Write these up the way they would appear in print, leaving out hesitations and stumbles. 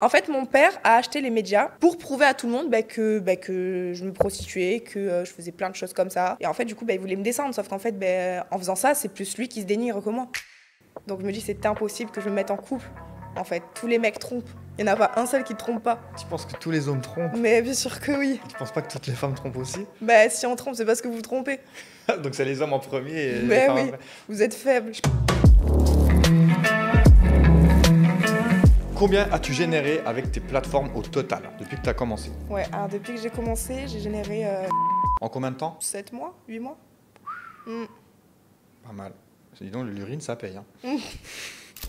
En fait, mon père a acheté les médias pour prouver à tout le monde que je me prostituais, que je faisais plein de choses comme ça. Et en fait, du coup, il voulait me descendre. Sauf qu'en fait, en faisant ça, c'est plus lui qui se dénigre que moi. Donc je me dis, c'est impossible que je me mette en couple. En fait, tous les mecs trompent. Il n'y en a pas un seul qui ne trompe pas. Tu penses que tous les hommes trompent? Mais bien sûr que oui. Tu penses pas que toutes les femmes trompent aussi? Si on trompe, c'est parce que vous trompez. Donc c'est les hommes en premier et les Mais femmes oui, après. vous êtes faibles. Combien as-tu généré avec tes plateformes au total depuis que tu as commencé? Ouais, alors depuis que j'ai commencé, j'ai généré En combien de temps? 7 mois, 8 mois. Pas mal. Dis donc, l'urine, ça paye.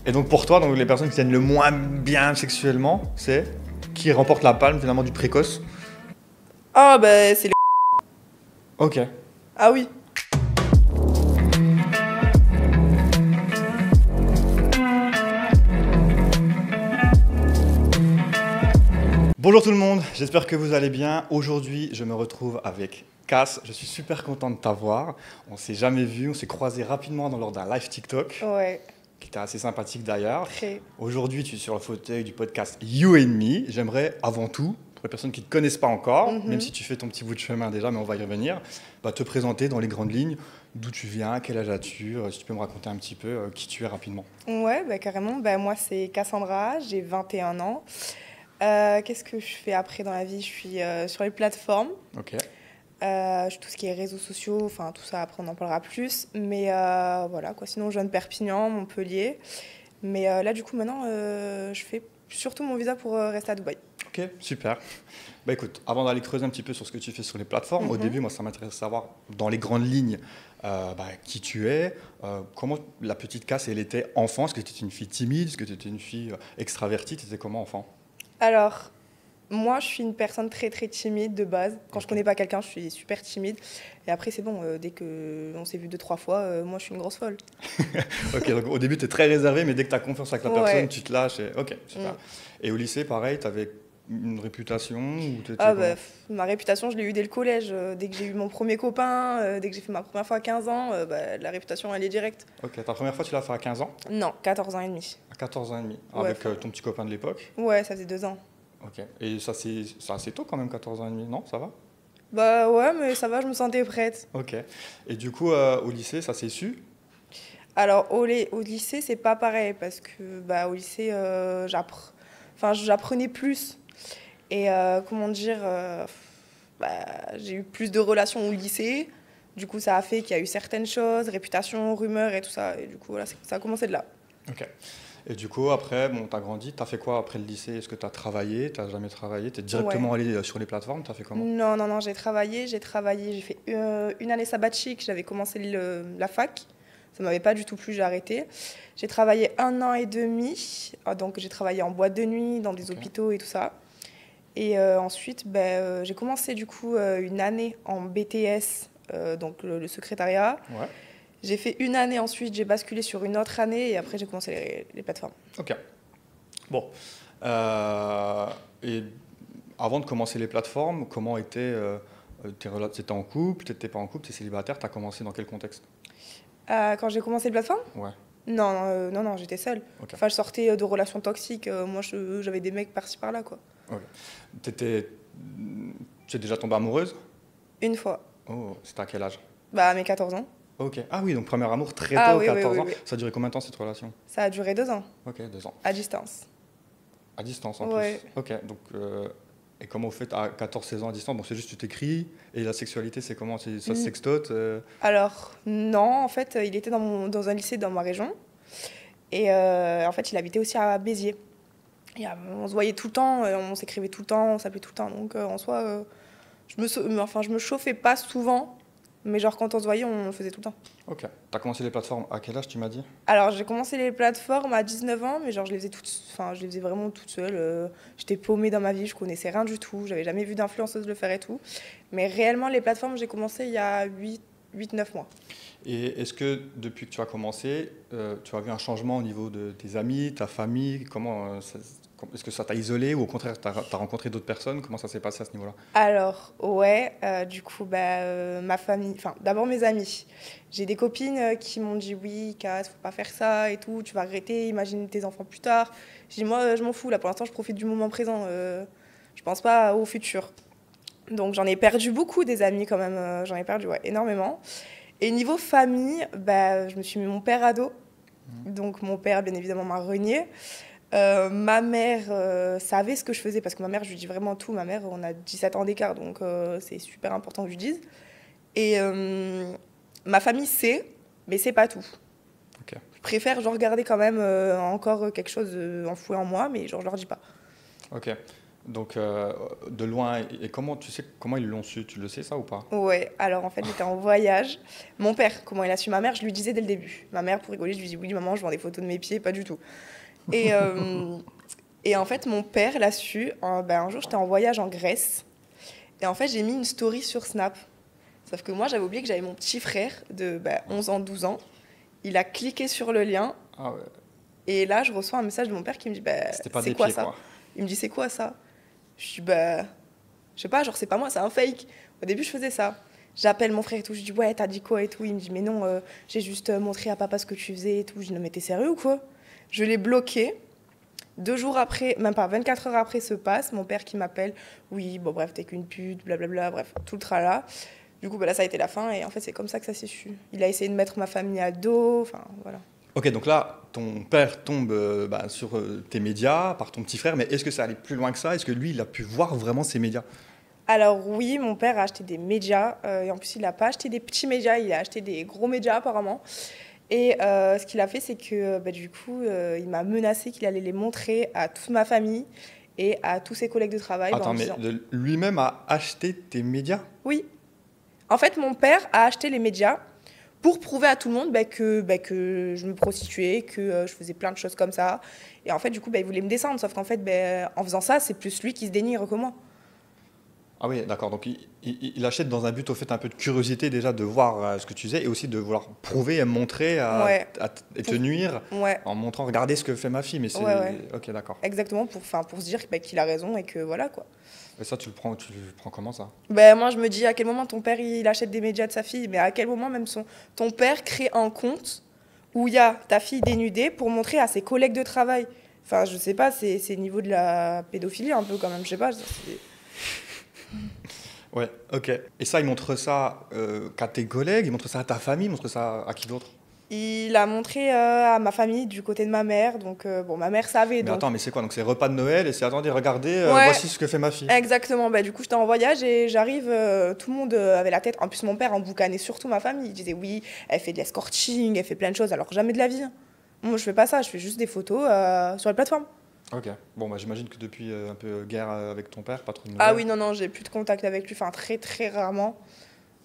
Et donc pour toi, donc, les personnes qui tiennent le moins bien sexuellement, c'est qui remporte la palme finalement du précoce? Ah c'est les... Ok. Ah oui. Bonjour tout le monde, j'espère que vous allez bien. Aujourd'hui, je me retrouve avec Cass. Je suis super content de t'avoir. On s'est jamais vu, on s'est croisés rapidement lors d'un live TikTok. Ouais. Qui était assez sympathique d'ailleurs. Très. Aujourd'hui, tu es sur le fauteuil du podcast You and Me. J'aimerais avant tout, pour les personnes qui ne te connaissent pas encore, même si tu fais ton petit bout de chemin déjà, mais on va y revenir, te présenter dans les grandes lignes, d'où tu viens, quel âge as-tu, si tu peux me raconter un petit peu qui tu es rapidement. Ouais, carrément. Moi, c'est Cassandra, j'ai 21 ans. Qu'est-ce que je fais après dans la vie? Je suis sur les plateformes. Ok. Tout ce qui est réseaux sociaux, enfin tout ça, après on en parlera plus. Mais voilà, quoi. Sinon, je viens de Perpignan, Montpellier. Mais là, du coup, maintenant, je fais surtout mon visa pour rester à Dubaï. Ok, super. Écoute, avant d'aller creuser un petit peu sur ce que tu fais sur les plateformes, au début, moi, ça m'intéresse de savoir, dans les grandes lignes, qui tu es, comment la petite Cass, elle était enfant. Est-ce que tu étais une fille timide? Est-ce que tu étais une fille extravertie? Tu étais comment enfant? Alors, moi, je suis une personne très, très timide de base. Quand je connais pas quelqu'un, je suis super timide. Et après, c'est bon, dès qu'on s'est vu 2-3 fois, moi, je suis une grosse folle. Ok, donc au début, tu es très réservé, mais dès que tu as confiance avec la personne, tu te lâches. Ok, super. Et au lycée, pareil, tu avais une réputation ou ma réputation, je l'ai eue dès le collège. Dès que j'ai eu mon premier copain, dès que j'ai fait ma première fois à 15 ans, la réputation, elle est directe. Ok, ta première fois, tu l'as fait à 15 ans? Non, 14 ans et demi. À 14 ans et demi, ouais, avec ton petit copain de l'époque? Ouais, ça faisait 2 ans. Ok, et ça c'est assez tôt quand même, 14 ans et demi, non? Ça va? Ouais, mais ça va, je me sentais prête. Ok, et du coup, au lycée, ça s'est su? Alors, au lycée, c'est pas pareil, parce que au lycée, j'apprenais plus. Et comment dire, j'ai eu plus de relations au lycée. Du coup, ça a fait qu'il y a eu certaines choses, réputation, rumeurs et tout ça. Et du coup, voilà, ça a commencé de là. Ok. Et du coup, après, tu as grandi, tu as fait quoi après le lycée? Est-ce que tu as travaillé? Tu n'as jamais travaillé? Tu es directement allé sur les plateformes? Tu as fait comment? Non, j'ai travaillé. J'ai fait une année sabbatique. J'avais commencé la fac. Ça ne m'avait pas du tout plu, j'ai arrêté. J'ai travaillé 1 an et demi. Donc, j'ai travaillé en boîte de nuit, dans des hôpitaux et tout ça. Et ensuite, j'ai commencé du coup une année en BTS, donc le secrétariat. Ouais. J'ai fait une année ensuite, j'ai basculé sur une autre année et après j'ai commencé les plateformes. Ok. Bon. Et avant de commencer les plateformes, comment étaient tes relations? Tu étais en couple, tu n'étais pas en couple, tu es célibataire, tu as commencé dans quel contexte? Quand j'ai commencé les plateformes? Ouais. Non, j'étais seule. Okay. Enfin, je sortais de relations toxiques. Moi, j'avais des mecs par-ci par-là, quoi. Okay. Tu es déjà tombée amoureuse? Une fois. Oh, c'était à quel âge? À mes 14 ans. Ok. Ah oui, donc premier amour très tôt, oui, 14 oui, ans. oui. Ça a duré combien de temps cette relation? Ça a duré 2 ans. Ok, 2 ans. À distance. À distance en ouais. plus. Ok, donc et comment vous faites à 14-16 ans à distance? Bon, c'est juste tu t'écris, et la sexualité c'est comment? Ça se sextote Alors non, en fait il était dans un lycée dans ma région. Et en fait il habitait aussi à Béziers. Et, on se voyait tout le temps, on s'écrivait tout le temps, on s'appelait tout le temps. Donc en soi, je me chauffais pas souvent. Mais genre quand on se voyait, on le faisait tout le temps. Ok. T'as commencé les plateformes à quel âge tu m'as dit? Alors j'ai commencé les plateformes à 19 ans, mais genre je les faisais vraiment toute seule. J'étais paumée dans ma vie, je connaissais rien du tout, j'avais jamais vu d'influenceuse le faire et tout. Mais réellement les plateformes, j'ai commencé il y a 8-9 mois. Et est-ce que depuis que tu as commencé, tu as vu un changement au niveau de tes amis, ta famille? Comment Est-ce que ça t'a isolé ou au contraire, tu as rencontré d'autres personnes? Comment ça s'est passé à ce niveau-là? Alors, ouais, du coup, ma famille, enfin, d'abord mes amis. J'ai des copines qui m'ont dit oui, Cass, faut pas faire ça et tout, tu vas regretter, imagine tes enfants plus tard. J'ai dit, moi, je m'en fous, là, pour l'instant, je profite du moment présent, je pense pas au futur. Donc, j'en ai perdu beaucoup des amis quand même, j'en ai perdu, ouais, énormément. Et niveau famille, je me suis mis mon père à dos. Donc, mon père, bien évidemment, m'a renié. Ma mère savait ce que je faisais parce que ma mère, je lui dis vraiment tout. Ma mère, on a 17 ans d'écart, donc c'est super important que je lui dise. Et ma famille sait, mais c'est pas tout. Ok. Je préfère genre garder quand même encore quelque chose enfoui en moi, mais genre je leur dis pas. Ok. Donc de loin, et comment tu sais comment ils l'ont su? Tu le sais ça ou pas? Ouais, alors en fait j'étais en voyage. Mon père, comment il a su ma mère, je lui disais dès le début. Ma mère, pour rigoler, je lui dis oui maman, je vends des photos de mes pieds, pas du tout. Et, et en fait mon père l'a su, un jour j'étais en voyage en Grèce. Et en fait j'ai mis une story sur Snap. Sauf que moi j'avais oublié que j'avais mon petit frère de 11 ans, 12 ans. Il a cliqué sur le lien. Ah ouais. Et là je reçois un message de mon père qui me dit C'était pas c'est des quoi pieds, ça? quoi. Il me dit c'est quoi ça? Je dis je sais pas, genre c'est pas moi, c'est un fake. Au début je faisais ça. J'appelle mon frère et tout, je dis ouais t'as dit quoi et tout. Il me dit mais non, j'ai juste montré à papa ce que tu faisais et tout. Je dis non mais t'es sérieux ou quoi? Je l'ai bloqué. 2 jours après, même pas 24 heures après se passe, mon père qui m'appelle, oui bon bref t'es qu'une pute, blablabla, bref tout le tralala. Du coup là ça a été la fin et en fait c'est comme ça que ça s'est su. Il a essayé de mettre ma famille à dos, enfin voilà. Ok, donc là, ton père tombe sur tes médias par ton petit frère, mais est-ce que ça allait plus loin que ça? Est-ce que lui, il a pu voir vraiment ces médias? Alors oui, mon père a acheté des médias, et en plus il n'a pas acheté des petits médias, il a acheté des gros médias apparemment. Et ce qu'il a fait, c'est que du coup, il m'a menacé qu'il allait les montrer à toute ma famille et à tous ses collègues de travail. Attends, mais lui-même a acheté tes médias? Oui. En fait, mon père a acheté les médias pour prouver à tout le monde que je me prostituais, que je faisais plein de choses comme ça. Et en fait, du coup, il voulait me descendre. Sauf qu'en fait, en faisant ça, c'est plus lui qui se dénigre que moi. Ah oui, d'accord. Donc il achète dans un but au fait un peu de curiosité déjà de voir ce que tu faisais et aussi de vouloir prouver et montrer Ouais. et te nuire Ouais. en montrant regardez ce que fait ma fille. Mais c'est Ouais. ok, d'accord. Exactement, pour se dire qu'il a raison et que voilà quoi. Et ça, tu le prends comment ça? Moi, je me dis à quel moment ton père il achète des médias de sa fille, mais à quel moment même ton père crée un compte où il y a ta fille dénudée pour montrer à ses collègues de travail. Enfin, je sais pas, c'est niveau de la pédophilie un peu quand même, je sais pas. Ouais, ok. Et ça, il montre ça qu'à tes collègues, il montre ça à ta famille, il montre ça à qui d'autre? Il a montré à ma famille du côté de ma mère, donc ma mère savait. Mais Donc... attends, mais c'est quoi? Donc c'est repas de Noël et c'est attendez, regardez, Ouais, voici ce que fait ma fille. exactement. Du coup, j'étais en voyage et j'arrive, tout le monde avait la tête. En plus, mon père emboucanait surtout ma famille. Il disait oui, elle fait de l'escorting, elle fait plein de choses, alors jamais de la vie. Moi, je fais pas ça, je fais juste des photos sur la plateforme. Ok. Bon, j'imagine que depuis un peu guerre avec ton père, pas trop de Ah nouvelles. oui, non, j'ai plus de contact avec lui, enfin très très rarement.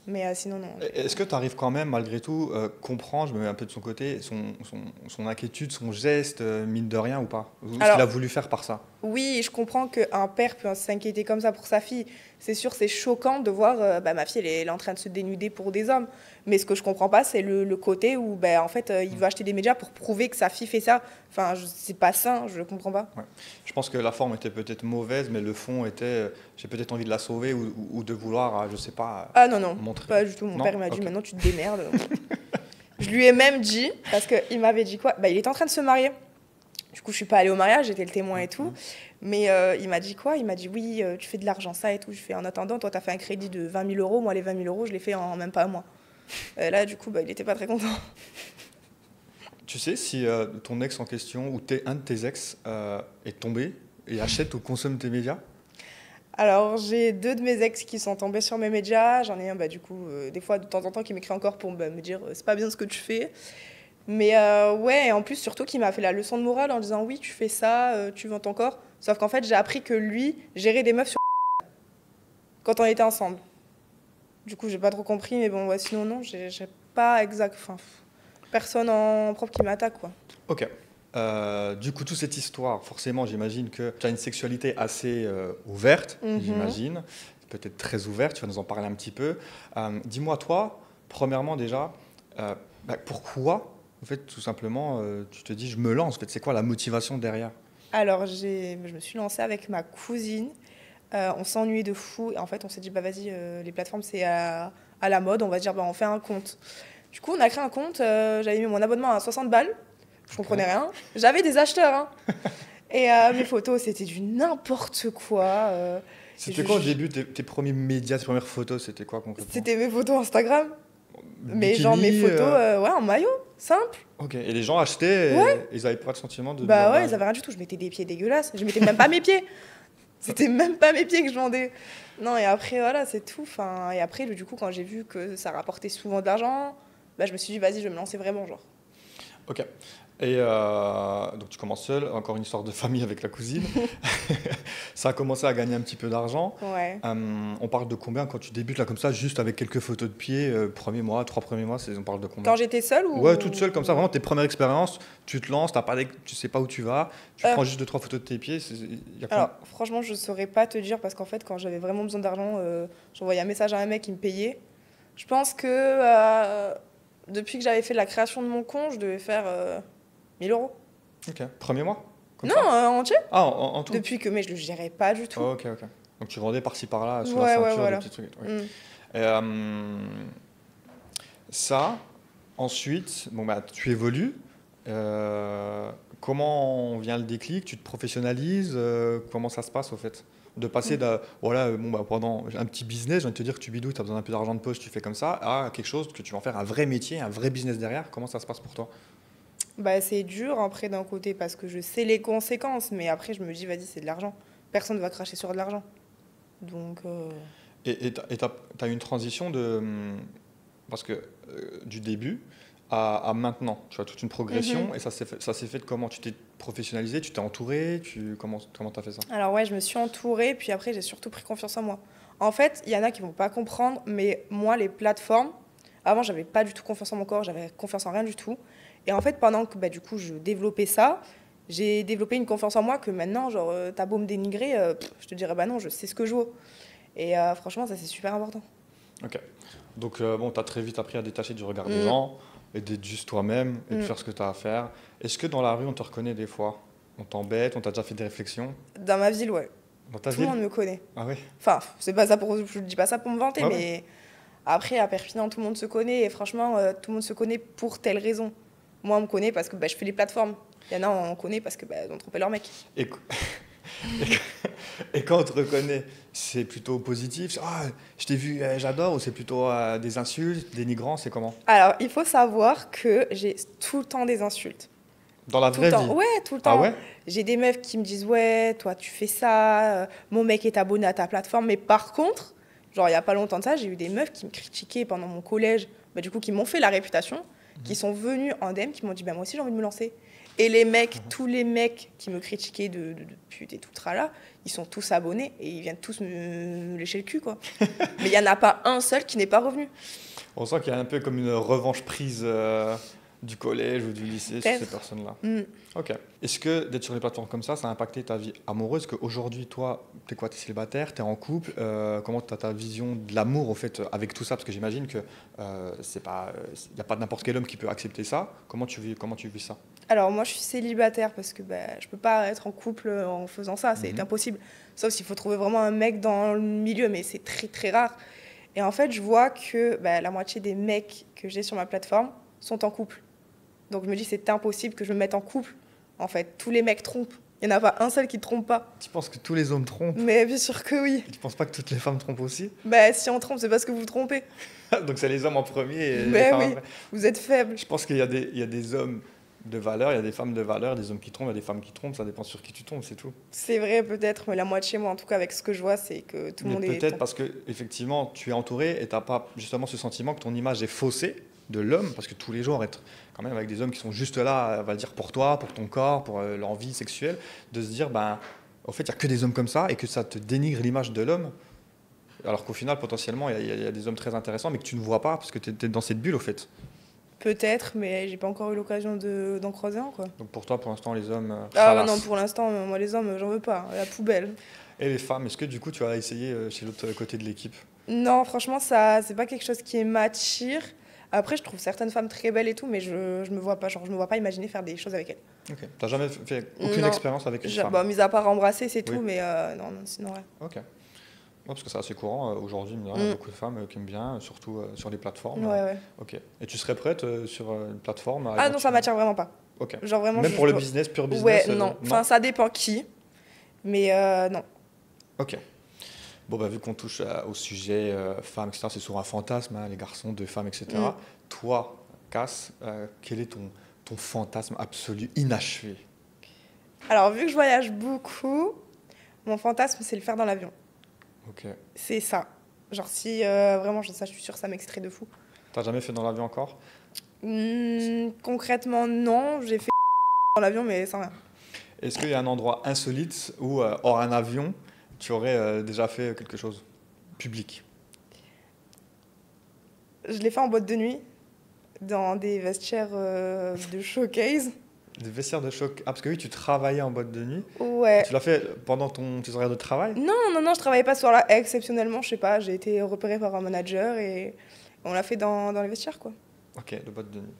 Mais sinon, non. Est-ce que tu arrives quand même, malgré tout, comprendre, je me mets un peu de son côté, son inquiétude, son geste, mine de rien ou pas? Ou ce qu'il a voulu faire par ça? Oui, je comprends qu'un père peut s'inquiéter comme ça pour sa fille. C'est sûr, c'est choquant de voir ma fille, elle est en train de se dénuder pour des hommes. Mais ce que je comprends pas, c'est le côté où en fait, il veut acheter des médias pour prouver que sa fille fait ça. Enfin, c'est pas sain, je comprends pas. Ouais. Je pense que la forme était peut-être mauvaise, mais le fond était, j'ai peut-être envie de la sauver ou de vouloir, je sais pas, Ah non, montrer. pas du tout. Mon Non, père il m'a dit ok. maintenant tu te démerdes. Je lui ai même dit, parce qu'il m'avait dit quoi? Il était en train de se marier. Du coup, je suis pas allée au mariage, j'étais le témoin et tout. Mais il m'a dit quoi? Il m'a dit oui, tu fais de l'argent, ça et tout. Je fais en attendant, toi, tu as fait un crédit de 20 000 euros. Moi, les 20 000 euros, je l'ai fait en même pas un mois. Là, du coup, il était pas très content. Tu sais si ton ex en question ou un de tes ex est tombé et achète ou consomme tes médias? Alors, j'ai 2 de mes ex qui sont tombés sur mes médias. J'en ai un, du coup, des fois, de temps en temps, qui m'écrit encore pour me dire c'est pas bien ce que tu fais. Mais ouais, et en plus, surtout, qui m'a fait la leçon de morale en disant oui, tu fais ça, tu vends ton corps. Sauf qu'en fait, j'ai appris que lui gérait des meufs sur quand on était ensemble. Du coup, j'ai pas trop compris, mais bon, ouais, sinon, non, j'ai pas exact. Enfin, personne en propre qui m'attaque, quoi. Ok. Du coup, toute cette histoire, forcément, j'imagine que tu as une sexualité assez ouverte, j'imagine, peut-être très ouverte, tu vas nous en parler un petit peu. Dis-moi, toi, premièrement déjà, pourquoi, en fait, tout simplement, tu te dis, je me lance, en fait, c'est quoi la motivation derrière? Alors, je me suis lancée avec ma cousine. On s'ennuyait de fou. Et en fait, on s'est dit, bah vas-y, les plateformes, c'est à la mode. On va se dire, bah, on fait un compte. Du coup, on a créé un compte. J'avais mis mon abonnement à 60 balles. Je comprenais rien. J'avais des acheteurs, hein. Et mes photos, c'était du n'importe quoi. C'était quoi au début, tes premiers médias, tes premières photos, c'était quoi concrètement? C'était mes photos Instagram. Mais genre Bikini, mes photos, ouais, en maillot, simple. Ok, et les gens achetaient et Ouais. ils avaient pas de sentiment de... Bah ouais, bah, ils avaient rien du tout. Je mettais des pieds dégueulasses. Je mettais même pas mes pieds. C'était même pas mes pieds que je vendais. Non, et après, voilà, c'est tout. Enfin, et après, du coup, quand j'ai vu que ça rapportait souvent de l'argent, bah, je me suis dit, vas-y, je vais me lancer vraiment, genre. Ok. Et donc tu commences seul, encore une histoire de famille avec la cousine. Ça a commencé à gagner un petit peu d'argent. Ouais. On parle de combien quand tu débutes là comme ça, juste avec quelques photos de pied, premier mois, 3 premiers mois, on parle de combien? Quand j'étais seule ou... Ouais, toute seule comme ça, vraiment tes premières expériences, tu te lances, tu sais pas où tu vas, tu Euh, prends juste 2, 3 photos de tes pieds. Y a Alors, franchement, je saurais pas te dire parce qu'en fait, quand j'avais vraiment besoin d'argent, j'envoyais un message à un mec qui me payait. Je pense que depuis que j'avais fait la création de mon compte, je devais faire 1000 euros. Ok, premier mois comme Non, ça entier. Ah, en tout. Depuis que, mais je le gérais pas du tout. Oh, ok, ok. Donc tu vendais par-ci par-là, sous Ouais, la ouais, ceinture, voilà. des petits trucs. Ouais. Mm. Et, ça, ensuite, bon, bah, tu évolues. Comment vient le déclic? Tu te professionnalises? Comment ça se passe au fait? De passer de, voilà, bon, bah, pendant un petit business, j'ai envie de te dire que tu bidouilles, tu as besoin d'un peu d'argent de poche, tu fais comme ça, à quelque chose que tu vas en faire un vrai métier, un vrai business derrière. Comment ça se passe pour toi? Bah, c'est dur après d'un côté parce que je sais les conséquences, mais après je me dis, vas-y, c'est de l'argent. Personne ne va cracher sur de l'argent. Donc, Et tu as une transition de, parce que du début à maintenant, tu as toute une progression et ça s'est fait de comment? Tu t'es professionnalisé, tu t'es entouré, comment tu as fait ça? alors ouais, je me suis entourée, puis après j'ai surtout pris confiance en moi. En fait, il y en a qui vont pas comprendre, mais moi, les plateformes, avant, j'avais pas du tout confiance en mon corps, j'avais confiance en rien du tout. Et en fait, pendant que bah, du coup, je développais ça, j'ai développé une confiance en moi que maintenant, genre, t'as beau me dénigrer, je te dirais, bah non, je sais ce que je vaux. Et franchement, ça, c'est super important. Ok. Donc, bon, tu as très vite appris à détacher du regard des Mm. gens et d'être juste toi-même et de Mm. faire ce que tu as à faire. Est-ce que dans la rue, on te reconnaît des fois? On t'embête, on t'a déjà fait des réflexions? Dans ma ville, ouais, Dans ta tout le ville? monde me connaît. Ah oui? Enfin, c'est pas ça pour, je dis pas ça pour me vanter, Ouais, ouais. mais après, à Perpignan, tout le monde se connaît. Et franchement, tout le monde se connaît pour telle raison. Moi, on me connaît parce que bah, je fais les plateformes. Il y en a, on connaît parce que bah, ils ont trompé leur mec. Et, et quand on te reconnaît, c'est plutôt positif? Ah, je t'ai vu, j'adore, ou c'est plutôt des insultes, dénigrants, c'est comment? Alors, il faut savoir que j'ai tout le temps des insultes. Dans la Tout le vraie temps. vie? Ouais, tout le Ah temps. ouais? J'ai des meufs qui me disent, ouais, toi, tu fais ça. Mon mec est abonné à ta plateforme. Mais par contre, genre, il n'y a pas longtemps de ça, j'ai eu des meufs qui me critiquaient pendant mon collège. Bah, du coup, qui m'ont fait la réputation. Qui sont venus en DM, qui m'ont dit, bah, moi aussi, j'ai envie de me lancer. Et les mecs, tous les mecs qui me critiquaient de pute et tout le tralala, ils sont tous abonnés et ils viennent tous me lécher le cul, quoi. Mais il n'y en a pas un seul qui n'est pas revenu. On sent qu'il y a un peu comme une revanche prise du collège ou du lycée sur Peut-être. ces personnes-là. Mm. Ok. Est-ce que d'être sur les plateformes comme ça a impacté ta vie amoureuse? Qu'aujourd'hui, toi, t'es quoi? T'es célibataire? T'es en couple? Comment t'as ta vision de l'amour, au fait, avec tout ça? Parce que j'imagine que c'est pas, y a pas n'importe quel homme qui peut accepter ça. Comment tu vis ça? Alors moi je suis célibataire parce que bah, je peux pas être en couple en faisant ça, c'est impossible. Sauf s'il faut trouver vraiment un mec dans le milieu, mais c'est très très rare. Et en fait je vois que bah, la moitié des mecs que j'ai sur ma plateforme sont en couple. Donc je me dis c'est impossible que je me mette en couple. En fait, tous les mecs trompent. Il n'y en a pas un seul qui ne trompe pas. Tu penses que tous les hommes trompent? Mais bien sûr que oui. Et tu penses pas que toutes les femmes trompent aussi? Bah, si on trompe, c'est parce que vous trompez. Donc c'est les hommes en premier et les Mais femmes oui, après. vous êtes faibles. Je pense il y a des hommes de valeur, il y a des femmes de valeur, des hommes qui trompent, il y a des femmes qui trompent, ça dépend sur qui tu tombes, c'est tout. C'est vrai peut-être, mais la moitié, moi en tout cas avec ce que je vois, c'est que tout le Mais monde est... peut-être parce que effectivement tu es entouré et tu n'as pas justement ce sentiment que ton image est faussée de l'homme, parce que tous les jours être quand même avec des hommes qui sont juste là, on va dire pour toi, pour ton corps, pour leur vie sexuelle, de se dire ben en fait il n'y a que des hommes comme ça et que ça te dénigre l'image de l'homme, alors qu'au final potentiellement il y a des hommes très intéressants mais que tu ne vois pas parce que tu es dans cette bulle au fait. Peut-être, mais j'ai pas encore eu l'occasion d'en croiser un, quoi. Donc pour toi pour l'instant les hommes Ah khalass. non, pour l'instant, moi les hommes, j'en veux pas, la poubelle. Et les femmes, est-ce que du coup tu as essayé chez l'autre côté de l'équipe? Non, franchement, ça, c'est pas quelque chose qui m'attire. Après, je trouve certaines femmes très belles et tout, mais je me vois pas, genre, je me vois pas imaginer faire des choses avec elles. Ok. T'as jamais fait aucune Non. expérience avec une femme? Bah, mis à part embrasser, c'est Oui. tout, mais non, non, sinon, ouais. Ok. Ouais, parce que c'est assez courant aujourd'hui, il y a beaucoup de femmes qui aiment bien, surtout sur les plateformes. Ouais, ouais. Ok. Et tu serais prête sur une plateforme Ah non, ça m'attire vraiment pas. Ok. Genre vraiment, Même pour le business, pur business? Ouais, non. Enfin, ça dépend qui, mais non. Ok. Bon, bah, vu qu'on touche au sujet femmes, etc., c'est souvent un fantasme, hein, les garçons, deux femmes, etc. Toi, Cass, quel est ton fantasme absolu, inachevé? Alors, vu que je voyage beaucoup, mon fantasme, c'est le faire dans l'avion. Ok. C'est ça. Genre, si vraiment, ça, je suis sûre, ça m'extrait de fou. T'as jamais fait dans l'avion encore? Concrètement, non. J'ai fait dans l'avion, mais sans rien. Est-ce qu'il y a un endroit insolite où, hors un avion, tu aurais déjà fait quelque chose public? Je l'ai fait en boîte de nuit, dans des vestiaires de showcase. Des vestiaires de choc. Ah, parce que oui, tu travaillais en boîte de nuit. Ouais. Tu l'as fait pendant tes horaires de travail? Non, non, non, je travaillais pas ce soir-là. Exceptionnellement, je sais pas, j'ai été repérée par un manager et on l'a fait dans les vestiaires, quoi. Ok, de boîte de nuit.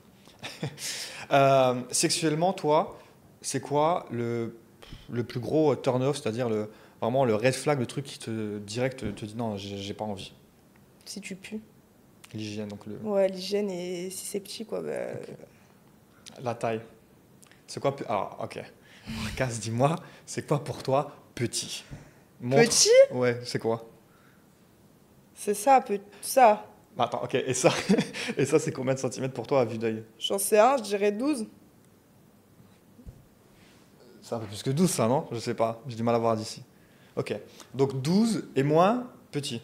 Sexuellement, toi, c'est quoi le plus gros turn-off, c'est-à-dire vraiment le red flag, le truc qui direct te dit non, j'ai pas envie? Si tu pues. L'hygiène, donc Ouais, l'hygiène et si c'est petit, quoi. Bah... La taille. C'est quoi? Alors, ok. Cass, dis-moi, c'est quoi pour toi petit? Petit? Ouais, c'est quoi? C'est ça, ça. Attends, ok, et ça, c'est combien de centimètres pour toi à vue d'œil? J'en sais un, je dirais 12. C'est un peu plus que 12, ça, non? Je sais pas, j'ai du mal à voir d'ici. Ok, donc 12 et moins petit.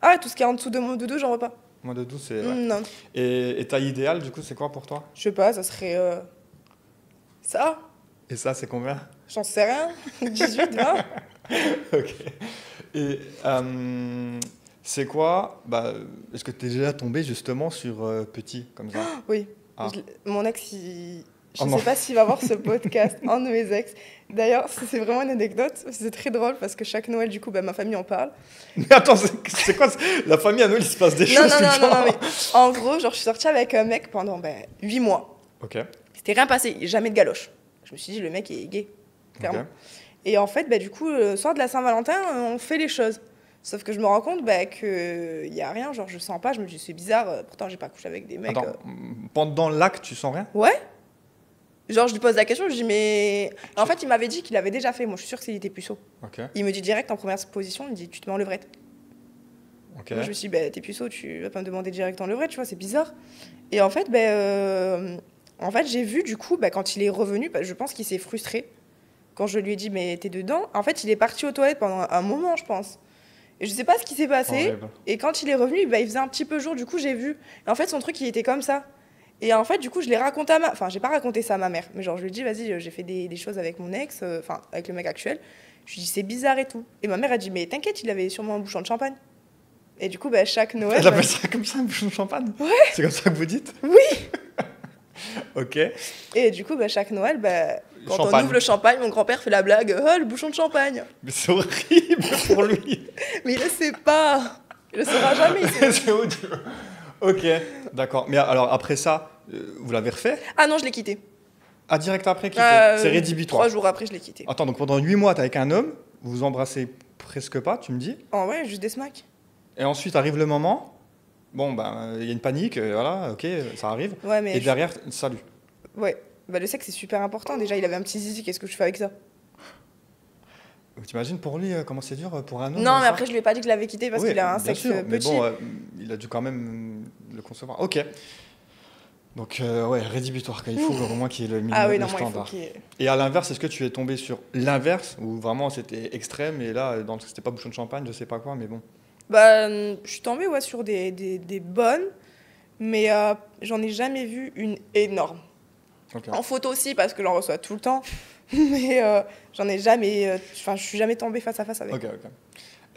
Ah, tout ce qui est en dessous de mon doudou, j'en vois pas. Moins de 12, c'est... Ouais. Non. Et taille idéale, du coup, c'est quoi pour toi? Je sais pas, ça serait... ça. Et ça, c'est combien? J'en sais rien. 18, 20. Ok. Et c'est quoi? Bah, est-ce que tu es déjà tombé justement sur petit, comme ça? Oui. Ah. Mon ex, il... Je Oh sais non. pas s'il va voir ce podcast, un de mes ex. D'ailleurs, c'est vraiment une anecdote. C'est très drôle parce que chaque Noël, du coup, bah, ma famille en parle. Mais attends, c'est quoi? La famille à Noël, il se passe des Non, choses non, tout le non, non, temps. non, mais en gros, genre, je suis sortie avec un mec pendant 8 mois. Ok. C'était rien passé, jamais de galoche. Je me suis dit, le mec est gay, clairement. Ok. Et en fait, du coup, le soir de la Saint-Valentin, on fait les choses. Sauf que je me rends compte qu'il n'y a rien, genre je sens pas, je me dis c'est bizarre, pourtant j'ai pas couché avec des mecs. Attends, pendant l'acte, tu sens rien? Ouais. Genre je lui pose la question, je dis mais... En fait, il m'avait dit qu'il avait déjà fait, moi je suis sûre que c'était puceau. Ok. Il me dit direct en première position, il me dit tu te mets en levrette. Ok. Moi je me suis dit t'es puceau, tu vas pas me demander direct en levrette, tu vois, c'est bizarre. Et en fait, j'ai vu du coup, quand il est revenu, je pense qu'il s'est frustré. Quand je lui ai dit mais t'es dedans, en fait il est parti aux toilettes pendant un moment, je pense. Et je sais pas ce qui s'est passé. Horrible. Et quand il est revenu, il faisait un petit peu jour, du coup j'ai vu. Et en fait son truc il était comme ça. Et en fait du coup je l'ai raconté à Enfin j'ai pas raconté ça à ma mère, mais genre je lui ai dit vas-y j'ai fait des choses avec mon ex, avec le mec actuel. Je lui ai dit c'est bizarre et tout. Et ma mère a dit mais t'inquiète, il avait sûrement un bouchon de champagne. Et du coup chaque Noël... Elle appelle ça comme ça, un bouchon de champagne? Ouais. C'est comme ça que vous dites? Oui. Ok. Et du coup chaque Noël, quand Champagne. on ouvre le champagne, mon grand-père fait la blague « Oh, le bouchon de champagne !» Mais c'est horrible pour lui. Mais il le sait pas. Il le saura jamais. C'est odieux. Ok, d'accord. Mais alors après ça, vous l'avez refait? Ah non, je l'ai quitté. Ah, direct après, quitté. C'est rédhibitoire. 3 jours après, je l'ai quitté. Attends, donc pendant 8 mois, t'es avec un homme, vous vous embrassez presque pas, tu me dis? Oh ouais, juste des smacks. Et ensuite arrive le moment, bon, il y a une panique, voilà, ok, ça arrive. Ouais, mais et derrière, salut. Ouais. Le sexe, c'est super important. Déjà, il avait un petit zizi, qu'est-ce que je fais avec ça? T'imagines pour lui comment c'est dur pour un homme? Non, mais ça après, je lui ai pas dit que je l'avais quitté parce Oui, qu'il a un bien sexe sûr, mais petit. bon, il a dû quand même le concevoir. Ok. Donc, ouais, rédhibitoire, il faut au moins qu'il y ait le minimum, Ah oui, le non, moi, il faut standard. qu'il y ait... Et à l'inverse, est-ce que tu es tombé sur l'inverse, où vraiment c'était extrême, et là, c'était pas bouchon de champagne, je sais pas quoi, mais bon. Je suis tombée sur des bonnes, mais j'en ai jamais vu une énorme. Okay. En photo aussi, parce que j'en reçois tout le temps, mais j'en ai jamais... je suis jamais tombée face à face avec. Ok.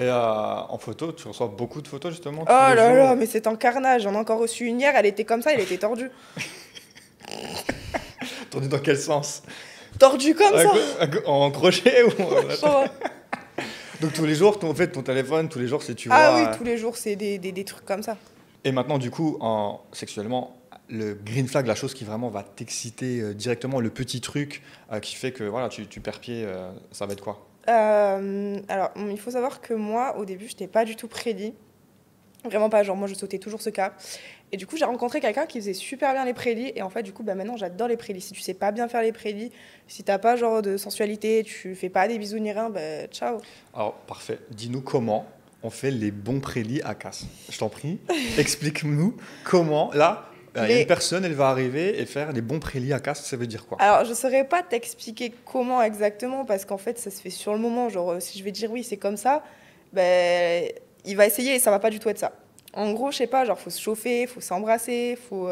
Et en photo, tu reçois beaucoup de photos, justement? Oh là là, mais c'est un carnage. J'en ai encore reçu une hier, elle était comme ça, elle était tordue. Tordue dans quel sens? Tordue comme ça. En crochet ou... Genre... Donc tous les jours, ton téléphone, tous les jours, c'est tu vois... Ah oui, tous les jours, c'est des trucs comme ça. Et maintenant, du coup, sexuellement, le green flag, la chose qui vraiment va t'exciter directement, le petit truc qui fait que voilà, tu perds pied, ça va être quoi? Alors, il faut savoir que moi, au début, je n'étais pas du tout prédit. Vraiment pas, genre moi je sautais toujours ce cap. Et du coup, j'ai rencontré quelqu'un qui faisait super bien les prédits. Et en fait, du coup, bah, maintenant j'adore les prédits. Si tu sais pas bien faire les prédits, si t'as pas genre de sensualité, tu fais pas des bisous ni rien, bah ciao. Alors, parfait. Dis-nous comment on fait les bons prélis à casse. Je t'en prie, explique-nous comment, là, une personne, elle va arriver et faire les bons prélis à casse, ça veut dire quoi? Alors, je saurais pas t'expliquer comment exactement, parce qu'en fait, ça se fait sur le moment. Genre, si je vais dire oui, c'est comme ça, ben, il va essayer et ça va pas du tout être ça. En gros, je sais pas, genre, faut se chauffer, faut s'embrasser, faut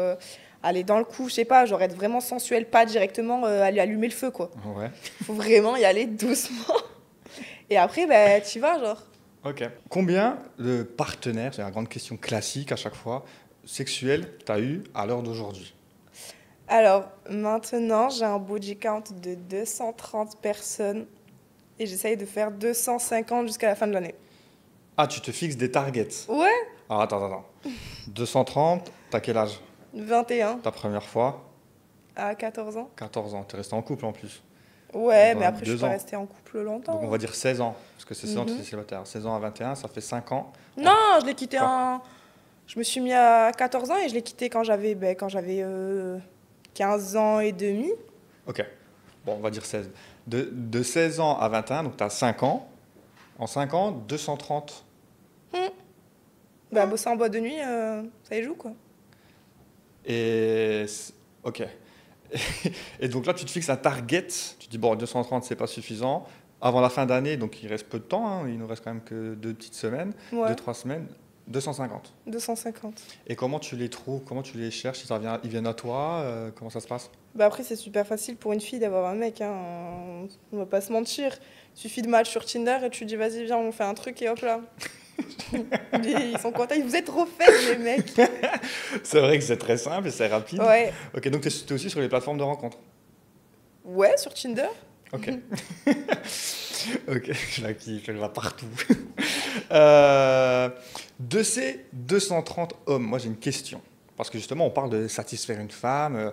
aller dans le cou, je sais pas, genre être vraiment sensuel, pas directement aller allumer le feu, quoi. Ouais. Faut vraiment y aller doucement. Et après, ben, tu vas, genre. Ok. Combien de partenaires, c'est une grande question classique à chaque fois, sexuels, tu as eu à l'heure d'aujourd'hui? Alors, maintenant, j'ai un body count de 230 personnes et j'essaye de faire 250 jusqu'à la fin de l'année. Ah, tu te fixes des targets. Ouais, Alors, attends. 230, t'as quel âge? 21 Ta première fois? à 14 ans. 14 ans. T'es resté en couple en plus. Ouais, Dans mais après, je suis 2 pas ans. restée en couple longtemps. Donc, on va dire 16 ans. Parce que c'est 16 ans que tu Mhm. es célibataire. 16 ans à 21, ça fait 5 ans. Non, je l'ai quitté Quoi? Je me suis mis à 14 ans et je l'ai quitté quand j'avais 15 ans et demi. Ok. Bon, on va dire 16. De 16 ans à 21, donc tu as 5 ans. En 5 ans, 230. Bah, bosser en boîte de nuit, ça y joue, quoi. Et. Ok. Et donc là, tu te fixes un target. Tu te dis, bon, 230, c'est pas suffisant. Avant la fin d'année, donc il reste peu de temps. Hein, il nous reste quand même que 2 petites semaines, Ouais, 2-3 semaines. 250. 250. Et comment tu les trouves? Comment tu les cherches? Ils viennent à toi? Comment ça se passe? Bah après, c'est super facile pour une fille d'avoir un mec, hein. On va pas se mentir. Il suffit de match sur Tinder et tu dis, vas-y, viens, on fait un truc et hop là. Ils sont contents, vous êtes trop faibles, les mecs. C'est vrai que c'est très simple et c'est rapide. Ouais. Ok, donc tu es aussi sur les plateformes de rencontres. Ouais, sur Tinder. Ok. Ok, je la kiffe, elle va partout. Euh, de ces 230 hommes, moi j'ai une question. Parce que justement, on parle de satisfaire une femme,